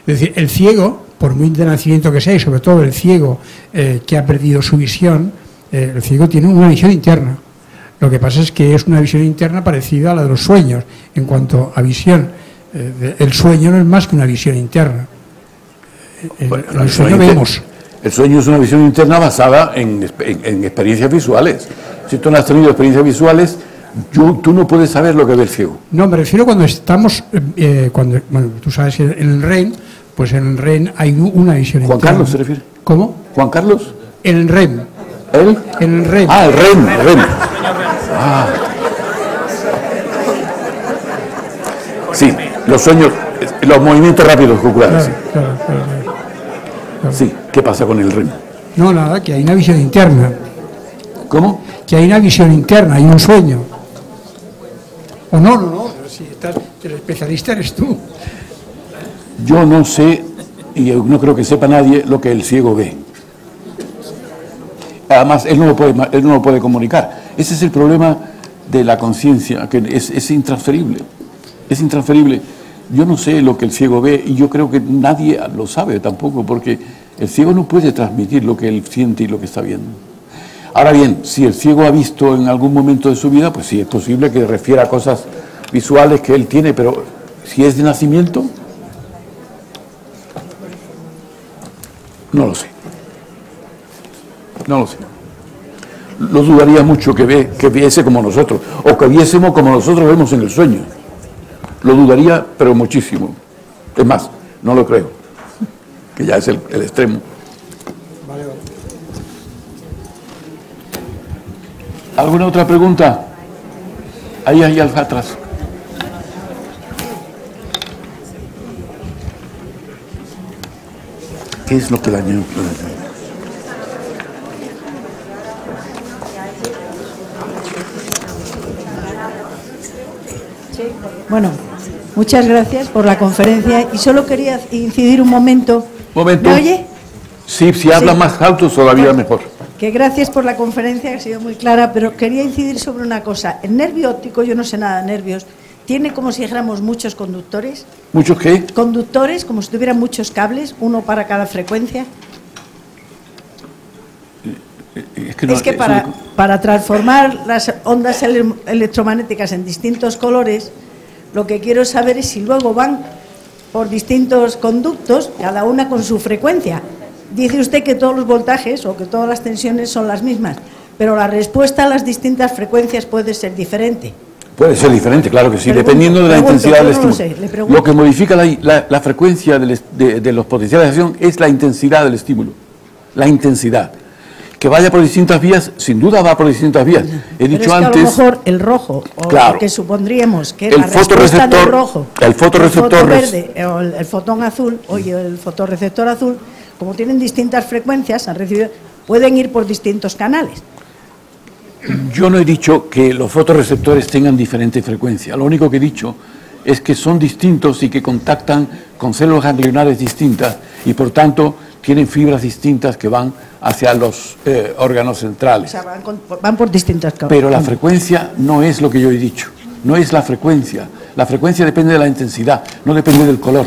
Speaker 7: Es decir, el ciego, por muy de nacimiento que sea, y sobre todo el ciego que ha perdido su visión, el ciego tiene una visión interna. Lo que pasa es que es una visión interna parecida a la de los sueños. En cuanto a visión, el sueño no es más que una visión interna.
Speaker 1: Bueno,
Speaker 7: el sueño vemos.
Speaker 1: El sueño es una visión interna basada en experiencias visuales. Si tú no has tenido experiencias visuales, tú no puedes saber lo que ve el ciego.
Speaker 7: No, me refiero cuando estamos, bueno, tú sabes que en el REM, pues en el REM hay una visión
Speaker 1: ¿Juan
Speaker 7: interna.
Speaker 1: Carlos se refiere?
Speaker 7: ¿Cómo?
Speaker 1: ¿Juan Carlos?
Speaker 7: En el REM.
Speaker 1: ¿Él?
Speaker 7: En el REM.
Speaker 1: Ah, el REM. Ah. Sí, los sueños, los movimientos rápidos oculares.
Speaker 7: Claro.
Speaker 1: Sí, ¿qué pasa con el REM?
Speaker 7: No, nada, que hay una visión interna.
Speaker 1: ¿Cómo?
Speaker 7: Que hay una visión interna, hay un sueño. O no, si el especialista eres tú.
Speaker 1: Yo no sé, y no creo que sepa nadie, lo que el ciego ve. Además, él no lo puede comunicar. Ese es el problema de la conciencia, que es intransferible. Es intransferible. Yo no sé lo que el ciego ve y yo creo que nadie lo sabe tampoco, porque el ciego no puede transmitir lo que él siente y lo que está viendo. Ahora bien, si el ciego ha visto en algún momento de su vida, pues sí, es posible que refiera a cosas visuales que él tiene, pero si es de nacimiento, no lo sé. No lo sé. Lo dudaría mucho que viese como nosotros, o que viésemos como nosotros vemos en el sueño. Lo dudaría, pero muchísimo. Es más, no lo creo, que ya es el extremo.
Speaker 7: Vale.
Speaker 1: ¿Alguna otra pregunta? Ahí atrás. ¿Qué es lo que dañó?
Speaker 8: Bueno, muchas gracias por la conferencia y solo quería incidir un momento.
Speaker 1: ¿Me
Speaker 8: oye?
Speaker 1: Sí, si habla más alto todavía mejor.
Speaker 8: Que gracias por la conferencia, que ha sido muy clara, pero quería incidir sobre una cosa. El nervio óptico, yo no sé nada de nervios, tiene como si dijéramos muchos conductores.
Speaker 1: ¿Muchos qué?
Speaker 8: Conductores, como si tuvieran muchos cables, uno para cada frecuencia. Es que para transformar las ondas electromagnéticas en distintos colores, lo que quiero saber es si luego van por distintos conductos, cada una con su frecuencia. Dice usted que todos los voltajes o que todas las tensiones son las mismas, pero la respuesta a las distintas frecuencias puede ser diferente.
Speaker 1: Puede ser diferente, claro que sí, dependiendo de la intensidad del estímulo. Lo que modifica la frecuencia de los potenciales de acción es la intensidad del estímulo. La intensidad. Que vaya por distintas vías, sin duda va por distintas vías. He dicho antes.
Speaker 8: A lo mejor el rojo, o
Speaker 1: claro,
Speaker 8: lo que supondríamos que es
Speaker 1: el
Speaker 8: la respuesta del rojo,
Speaker 1: el fotorreceptor
Speaker 8: verde o el fotón azul, o el fotorreceptor azul, como tienen distintas frecuencias, pueden ir por distintos canales.
Speaker 1: Yo no he dicho que los fotorreceptores tengan diferente frecuencia. Lo único que he dicho es que son distintos y que contactan con células ganglionares distintas y, por tanto, tienen fibras distintas que van hacia los órganos centrales.
Speaker 8: O sea, van por distintas causas.
Speaker 1: Pero la frecuencia no es lo que yo he dicho. No es la frecuencia. La frecuencia depende de la intensidad, no depende del color.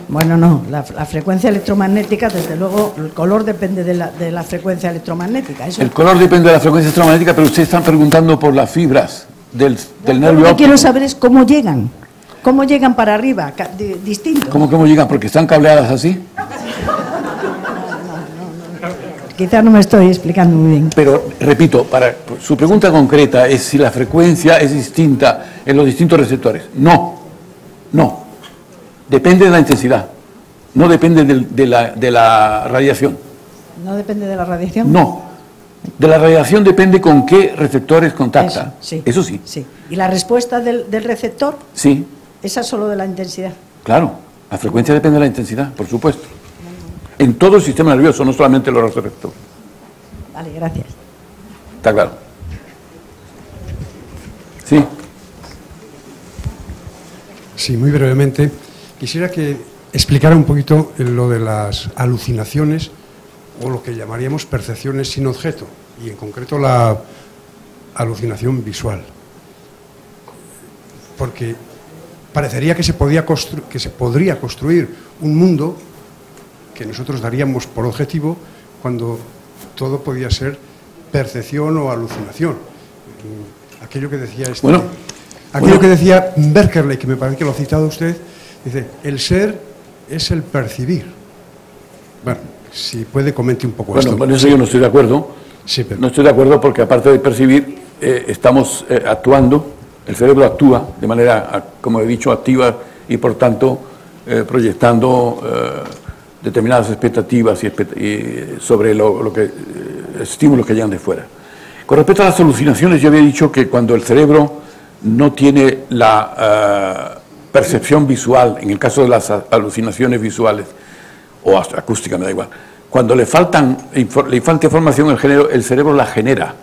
Speaker 8: Bueno, no. La frecuencia electromagnética, desde luego, el color depende de la frecuencia electromagnética. Eso.
Speaker 1: El color depende de la frecuencia electromagnética, pero ustedes están preguntando por las fibras del nervio óptico.
Speaker 8: Lo que quiero saber es cómo llegan. ¿Cómo llegan para arriba? Distinto.
Speaker 1: ¿Cómo llegan? ¿Porque están cableadas así?
Speaker 8: Quizás no me estoy explicando muy bien.
Speaker 1: Pero, repito, su pregunta concreta es si la frecuencia es distinta en los distintos receptores. No. Depende de la intensidad. No depende de la radiación.
Speaker 8: ¿No depende de la radiación?
Speaker 1: No. De la radiación depende con qué receptores contacta. Eso sí.
Speaker 8: ¿Y la respuesta del receptor?
Speaker 1: Sí.
Speaker 8: Esa solo de la intensidad.
Speaker 1: Claro. La frecuencia depende de la intensidad, por supuesto. En todo el sistema nervioso, no solamente los receptores.
Speaker 8: Vale, gracias.
Speaker 1: Está claro. Sí.
Speaker 9: Sí, muy brevemente. Quisiera que explicara un poquito lo de las alucinaciones o lo que llamaríamos percepciones sin objeto, y en concreto la alucinación visual. Porque parecería que se podría construir un mundo que nosotros daríamos por objetivo cuando todo podía ser percepción o alucinación. Aquello que decía que decía Berkeley, que me parece que lo ha citado usted, dice, el ser es el percibir. Bueno, si puede, comente un poco esto.
Speaker 1: Bueno, eso yo no estoy de acuerdo.
Speaker 9: Sí, pero...
Speaker 1: No estoy de acuerdo porque, aparte de percibir, estamos actuando, el cerebro actúa de manera, como he dicho, activa y, por tanto, proyectando determinadas expectativas sobre estímulos que llegan de fuera. Con respecto a las alucinaciones, yo había dicho que cuando el cerebro no tiene la percepción visual, en el caso de las alucinaciones visuales, o acústica, me da igual, cuando le falta información, el cerebro la genera.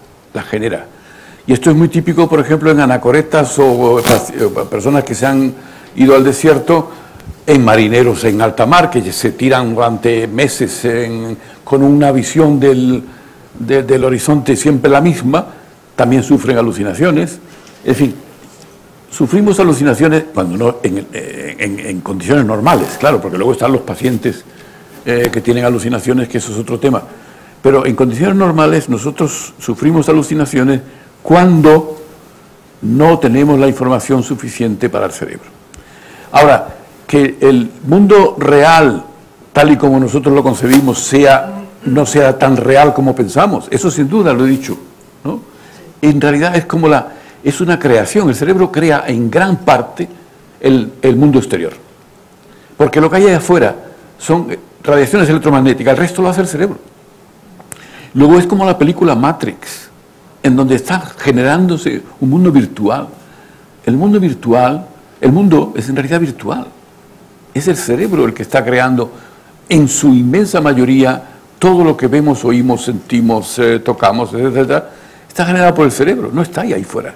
Speaker 1: Y esto es muy típico, por ejemplo, en anacoretas o personas que se han ido al desierto, en marineros en alta mar, que se tiran durante meses con una visión del horizonte siempre la misma, también sufren alucinaciones. En fin, sufrimos alucinaciones cuando no en condiciones normales, claro, porque luego están los pacientes que tienen alucinaciones, que eso es otro tema. Pero en condiciones normales nosotros sufrimos alucinaciones cuando no tenemos la información suficiente para el cerebro. Ahora, que el mundo real, tal y como nosotros lo concebimos, no sea tan real como pensamos, eso sin duda lo he dicho, ¿no? En realidad es una creación, el cerebro crea en gran parte el mundo exterior, porque lo que hay allá afuera son radiaciones electromagnéticas, el resto lo hace el cerebro. Luego es como la película Matrix, en donde está generándose un mundo virtual. El mundo es en realidad virtual. Es el cerebro el que está creando, en su inmensa mayoría, todo lo que vemos, oímos, sentimos, tocamos, etc. Está generado por el cerebro, no está ahí fuera.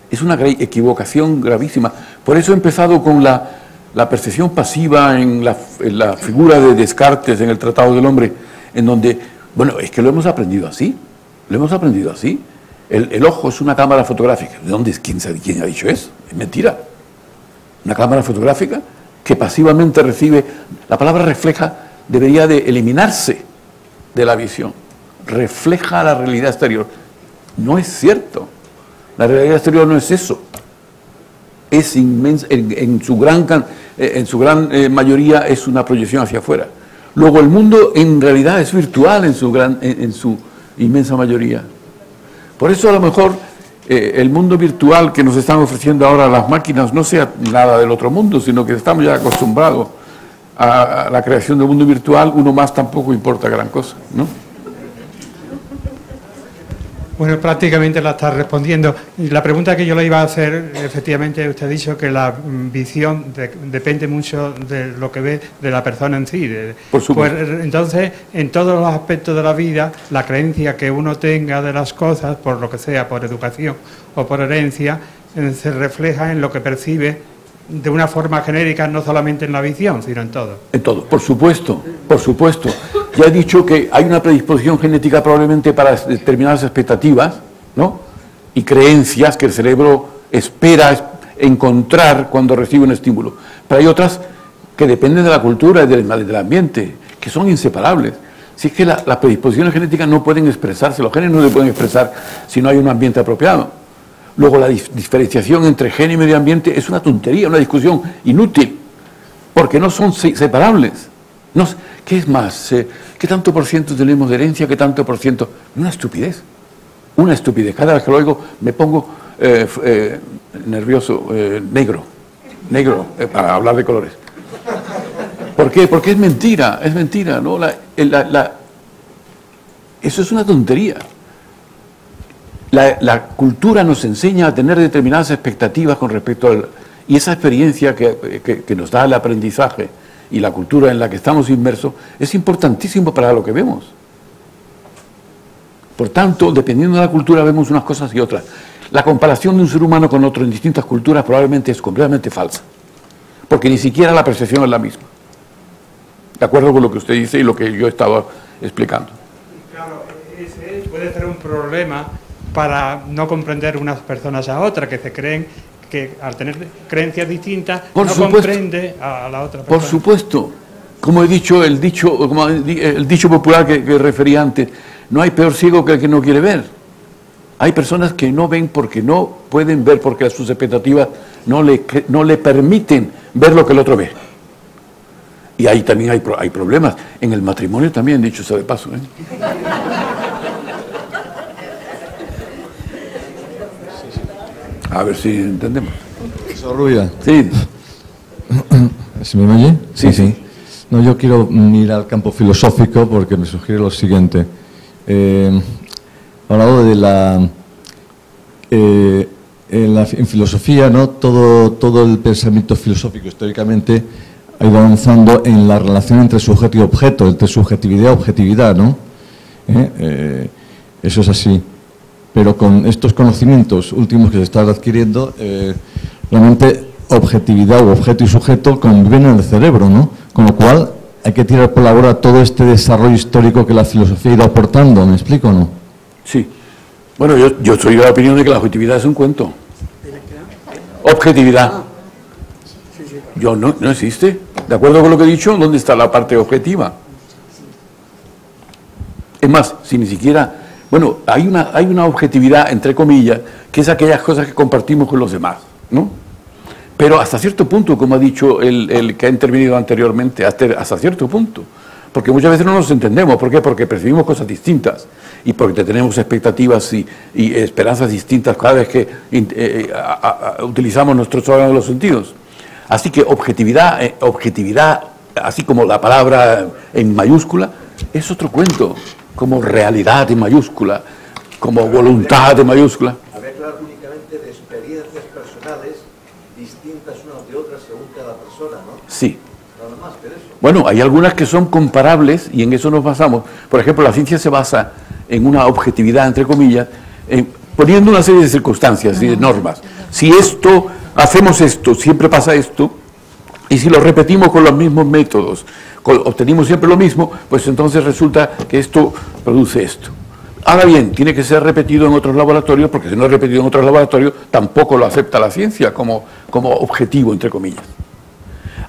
Speaker 1: Es una equivocación gravísima. Por eso he empezado con la percepción pasiva en la figura de Descartes en el Tratado del Hombre, en donde, bueno, es que lo hemos aprendido así. El ojo es una cámara fotográfica. ¿De dónde? ¿Quién ha dicho eso? Es mentira. Una cámara fotográfica que pasivamente recibe. La palabra refleja debería de eliminarse de la visión. Refleja la realidad exterior. No es cierto. La realidad exterior no es eso. Es inmensa, en su gran mayoría es una proyección hacia afuera. Luego el mundo en realidad es virtual en su inmensa mayoría. Por eso a lo mejor el mundo virtual que nos están ofreciendo ahora las máquinas no sea nada del otro mundo, sino que estamos ya acostumbrados a la creación del mundo virtual, uno más tampoco importa gran cosa, ¿no?
Speaker 7: Bueno, prácticamente la está respondiendo. Y la pregunta que yo le iba a hacer, efectivamente, usted ha dicho que la visión depende mucho de lo que ve de la persona en sí.
Speaker 1: Por supuesto.
Speaker 7: Pues, entonces, en todos los aspectos de la vida, la creencia que uno tenga de las cosas, por lo que sea, por educación o por herencia, se refleja en lo que percibe de una forma genérica, no solamente en la visión, sino en todo.
Speaker 1: En todo, por supuesto, por supuesto. Ya he dicho que hay una predisposición genética probablemente para determinadas expectativas, ¿no? Y creencias que el cerebro espera encontrar cuando recibe un estímulo. Pero hay otras que dependen de la cultura y del ambiente, que son inseparables. Si es que las predisposiciones genéticas no pueden expresarse, los genes no se pueden expresar si no hay un ambiente apropiado. Luego la diferenciación entre gen y medio ambiente es una tontería, una discusión inútil, porque no son separables. No, ¿qué es más? ¿Qué tanto por ciento tenemos de herencia? ¿Qué tanto por ciento? Una estupidez. Una estupidez. Cada vez que lo oigo me pongo nervioso, negro, para hablar de colores. ¿Por qué? Porque es mentira, ¿no? Eso es una tontería. La cultura nos enseña a tener determinadas expectativas con respecto al... Y esa experiencia que nos da el aprendizaje y la cultura en la que estamos inmersos es importantísimo para lo que vemos. Por tanto, dependiendo de la cultura vemos unas cosas y otras. La comparación de un ser humano con otro en distintas culturas probablemente es completamente falsa, porque ni siquiera la percepción es la misma. De acuerdo con lo que usted dice y lo que yo estaba explicando.
Speaker 7: Claro, ese puede ser un problema para no comprender unas personas a otras, que se creen que al tener creencias distintas no comprende a la otra persona.
Speaker 1: Por supuesto, como he dicho, el dicho popular que refería antes, no hay peor ciego que el que no quiere ver. Hay personas que no ven porque no pueden ver, porque sus expectativas no le permiten ver lo que el otro ve. Y ahí también hay problemas. En el matrimonio también, dicho sea de paso, ¿eh? A ver si entendemos.
Speaker 10: Sorrulla.
Speaker 1: Sí.
Speaker 10: ¿Se me oye?
Speaker 1: Sí, sí.
Speaker 10: No, yo quiero ir al campo filosófico porque me sugiere lo siguiente. Hablado de en filosofía, ¿no? Todo el pensamiento filosófico históricamente ha ido avanzando en la relación entre sujeto y objeto, entre subjetividad y objetividad, ¿no? Eso es así. Pero con estos conocimientos últimos que se están adquiriendo, realmente objetividad o objeto y sujeto conviven en el cerebro, ¿no? Con lo cual hay que tirar por la borda todo este desarrollo histórico que la filosofía ha ido aportando, ¿me explico o no?
Speaker 1: Sí. Bueno, yo soy de la opinión de que la objetividad es un cuento. Objetividad. Yo no existe. ¿De acuerdo con lo que he dicho? ¿Dónde está la parte objetiva? Es más, si ni siquiera... Bueno, hay una objetividad, entre comillas, que es aquellas cosas que compartimos con los demás, ¿no? Pero hasta cierto punto, como ha dicho el que ha intervenido anteriormente, hasta cierto punto. Porque muchas veces no nos entendemos. ¿Por qué? Porque percibimos cosas distintas y porque tenemos expectativas y esperanzas distintas cada vez que utilizamos nuestros órganos de los sentidos. Así que objetividad, así como la palabra en mayúscula, es otro cuento. Como realidad en mayúscula, como voluntad en mayúscula.
Speaker 11: A ver, claro, únicamente de experiencias personales distintas unas de otras según cada persona, ¿no?
Speaker 1: Sí.
Speaker 11: Nada más que eso.
Speaker 1: Bueno, hay algunas que son comparables y en eso nos basamos. Por ejemplo, la ciencia se basa en una objetividad, entre comillas, poniendo una serie de circunstancias y de normas. Si hacemos esto, siempre pasa esto, y si lo repetimos con los mismos métodos, obtenemos siempre lo mismo, pues entonces resulta que esto produce esto. Ahora bien, tiene que ser repetido en otros laboratorios, porque si no es repetido en otros laboratorios, tampoco lo acepta la ciencia como objetivo, entre comillas.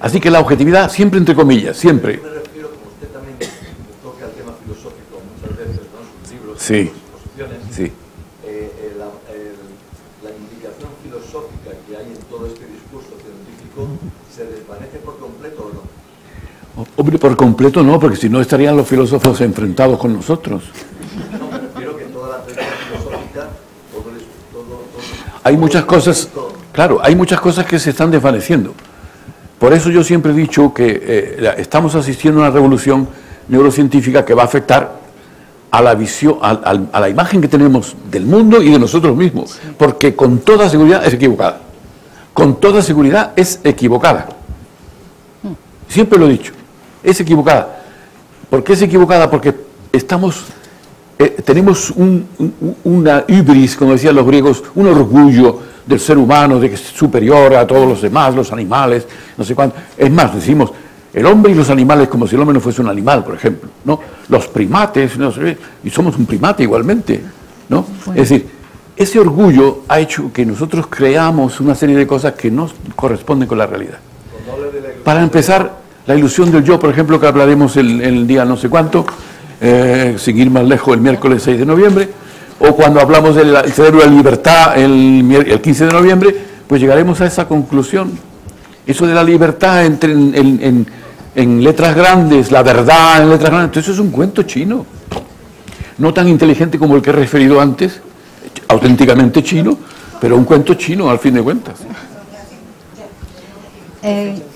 Speaker 1: Así que la objetividad, siempre entre comillas, siempre.
Speaker 11: Yo me refiero, como usted también toca el tema filosófico muchas veces, ¿no? Sus libros,
Speaker 1: sí,
Speaker 11: sus exposiciones,
Speaker 1: sí.
Speaker 11: La indicación filosófica que hay en todo este discurso científico, ¿se desvanece por completo o no?
Speaker 1: Hombre, por completo no, porque si no estarían los filósofos enfrentados con nosotros.
Speaker 11: No, me refiero que toda la teoría filosófica,
Speaker 1: hay muchas cosas, claro, hay muchas cosas que se están desvaneciendo. Por eso yo siempre he dicho que estamos asistiendo a una revolución neurocientífica que va a afectar a la visión, a la imagen que tenemos del mundo y de nosotros mismos, porque con toda seguridad es equivocada. Con toda seguridad es equivocada. Siempre lo he dicho, es equivocada. ¿Por qué es equivocada? Porque tenemos una hubris, como decían los griegos, un orgullo del ser humano, de que es superior a todos los demás, los animales, no sé cuánto. Es más, decimos, el hombre y los animales como si el hombre no fuese un animal, por ejemplo, ¿no? Los primates, no sé, y somos un primate igualmente, ¿no? Bueno. Es decir, ese orgullo ha hecho que nosotros creamos una serie de cosas que no corresponden con la realidad. Para empezar, la ilusión del yo, por ejemplo, que hablaremos el día no sé cuánto, sin ir más lejos, el miércoles 6 de noviembre, o cuando hablamos del cerebro de la libertad el 15 de noviembre, pues llegaremos a esa conclusión. Eso de la libertad en letras grandes, la verdad en letras grandes, entonces eso es un cuento chino. No tan inteligente como el que he referido antes, auténticamente chino, pero un cuento chino al fin de cuentas.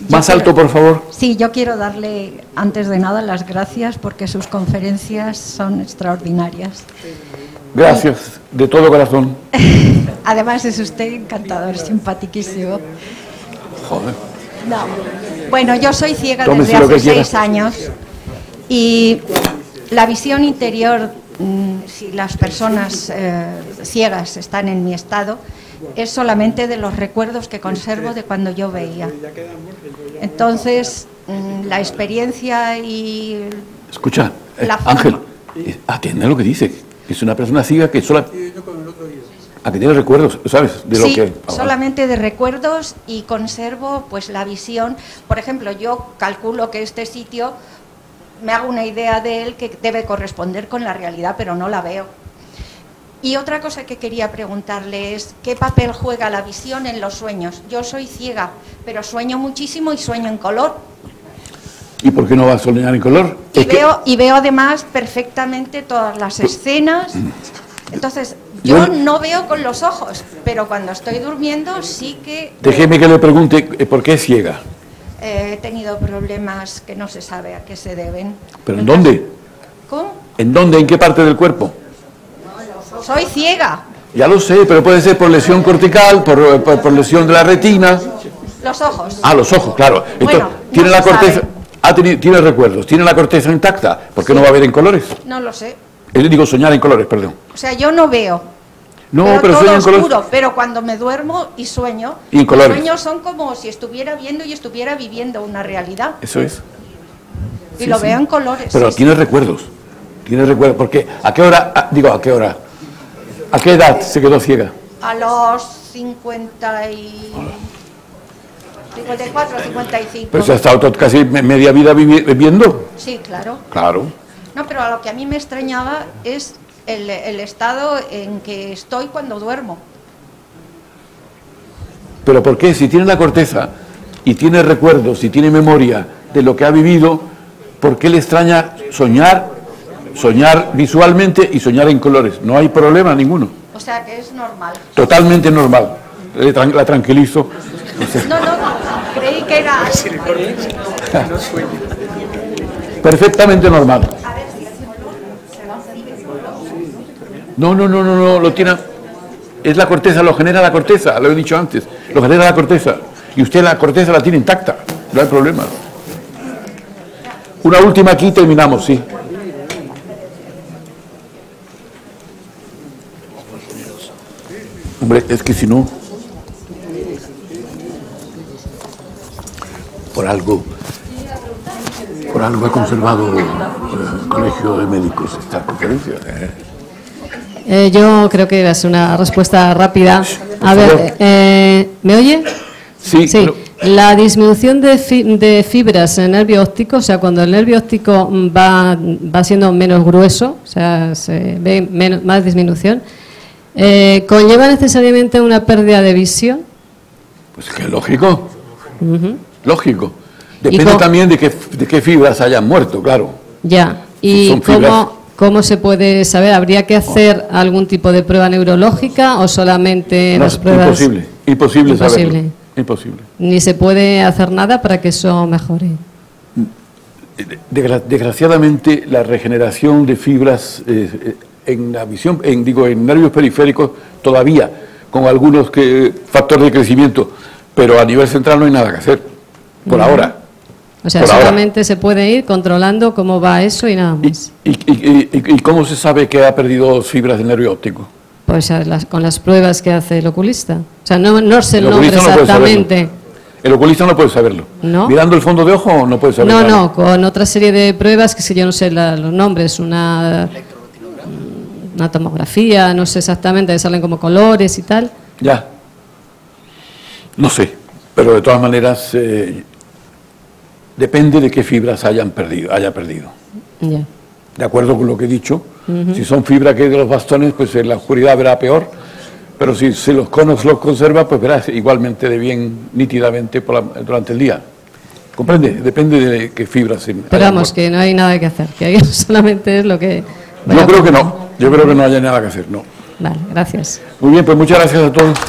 Speaker 1: Más alto, por favor.
Speaker 12: Sí, yo quiero darle, antes de nada, las gracias porque sus conferencias son extraordinarias.
Speaker 1: Gracias, de todo corazón.
Speaker 12: Además es usted encantador, simpaticísimo.
Speaker 1: Joder.
Speaker 12: No. Bueno, yo soy ciega desde hace 6 años y la visión interior, si las personas ciegas están en mi estado, es solamente de los recuerdos que conservo de cuando yo veía. Entonces, la experiencia y...
Speaker 1: Escucha, Ángel, atiende lo que dice. Es una persona ciega que sola... ¿A que tiene recuerdos, sabes? De
Speaker 12: sí,
Speaker 1: lo que...
Speaker 12: solamente de recuerdos y conservo pues la visión. Por ejemplo, yo calculo que este sitio, me hago una idea de él que debe corresponder con la realidad, pero no la veo. Y otra cosa que quería preguntarle es, ¿qué papel juega la visión en los sueños? Yo soy ciega, pero sueño muchísimo y sueño en color.
Speaker 1: ¿Y por qué no vas a soñar en color?
Speaker 12: Y veo además perfectamente todas las escenas. Entonces, yo no veo con los ojos, pero cuando estoy durmiendo sí que...
Speaker 1: Déjeme que le pregunte, ¿por qué es ciega?
Speaker 12: He tenido problemas que no se sabe a qué se deben.
Speaker 1: ¿Pero en dónde?
Speaker 12: ¿Cómo?
Speaker 1: ¿En dónde? ¿En qué parte del cuerpo?
Speaker 12: Soy ciega.
Speaker 1: Ya lo sé, pero puede ser por lesión cortical, por lesión de la retina.
Speaker 12: Los ojos.
Speaker 1: Ah, los ojos, claro. Entonces,
Speaker 12: Bueno,
Speaker 1: tiene
Speaker 12: no
Speaker 1: la
Speaker 12: se
Speaker 1: corteza,
Speaker 12: sabe.
Speaker 1: tiene recuerdos, tiene la corteza intacta. ¿Por qué no va a ver en colores?
Speaker 12: No lo sé.
Speaker 1: Yo digo soñar en colores, perdón.
Speaker 12: O sea, yo no veo.
Speaker 1: No,
Speaker 12: pero
Speaker 1: sueño
Speaker 12: todo
Speaker 1: en colores.
Speaker 12: oscuro, pero cuando me duermo y sueño,
Speaker 1: Y en colores.
Speaker 12: los sueños son como si estuviera viendo y estuviera viviendo una realidad.
Speaker 1: Eso es.
Speaker 12: Y lo veo en colores.
Speaker 1: Pero
Speaker 12: sí,
Speaker 1: tiene recuerdos. Tiene recuerdos. Porque ¿a qué hora? ¿A qué hora? ¿A qué edad se quedó ciega?
Speaker 12: A los 54, 55.
Speaker 1: Pues ha estado casi media vida viviendo.
Speaker 12: Sí, claro.
Speaker 1: Claro.
Speaker 12: No, pero a lo que a mí me extrañaba es el estado en que estoy cuando duermo.
Speaker 1: Pero ¿por qué? Si tiene la corteza y tiene recuerdos y tiene memoria de lo que ha vivido, ¿por qué le extraña soñar visualmente y soñar en colores? No hay problema ninguno.
Speaker 12: O sea que es normal.
Speaker 1: Totalmente normal. La tranquilizo.
Speaker 12: No, creí que era...
Speaker 1: Perfectamente normal. No, lo tiene... Es la corteza, lo genera la corteza, lo he dicho antes. Lo genera la corteza. Y usted la corteza la tiene intacta. No hay problema. Una última aquí y terminamos, sí. Hombre, es que si no... Por algo he conservado el Colegio de Médicos esta conferencia.
Speaker 13: Yo creo que es una respuesta rápida. A ver, ¿me oye?
Speaker 1: Sí.
Speaker 13: Sí. La disminución de fibras en el nervio óptico, o sea, cuando el nervio óptico va siendo menos grueso, o sea, se ve más disminución, ¿conlleva necesariamente una pérdida de visión?
Speaker 1: Pues que lógico. Lógico. Depende también de qué fibras hayan muerto, claro.
Speaker 13: Ya. ¿Y cómo se puede saber? ¿Habría que hacer algún tipo de prueba neurológica o solamente las pruebas?
Speaker 1: Imposible saberlo. Imposible.
Speaker 13: Ni se puede hacer nada para que eso mejore.
Speaker 1: Desgraciadamente, la regeneración de fibras en la visión, en nervios periféricos, todavía con algunos factores de crecimiento, pero a nivel central no hay nada que hacer, por ahora.
Speaker 13: O sea, solamente se puede ir controlando cómo va eso y nada más.
Speaker 1: ¿Y cómo se sabe que ha perdido fibras del nervio óptico?
Speaker 13: Pues con las pruebas que hace el oculista. O sea, no sé el nombre exactamente.
Speaker 1: El oculista no puede saberlo.
Speaker 13: ¿No?
Speaker 1: Mirando el fondo de ojo no puede saberlo.
Speaker 13: No, con otra serie de pruebas que si yo no sé los nombres, una tomografía, no sé exactamente, salen como colores y tal.
Speaker 1: Ya. No sé, pero de todas maneras depende de qué fibras haya perdido.
Speaker 13: Ya.
Speaker 1: De acuerdo con lo que he dicho. Si son fibras que de los bastones, pues en la oscuridad verá peor. Pero si los conos los conserva, pues verás igualmente de bien, nítidamente durante el día. ¿Comprende? Depende de qué fibras.
Speaker 13: Pero vamos, que no hay nada que hacer, que ahí solamente es lo que...
Speaker 1: Yo creo que no haya nada que hacer, no.
Speaker 13: Vale, gracias.
Speaker 1: Muy bien, pues muchas gracias a todos.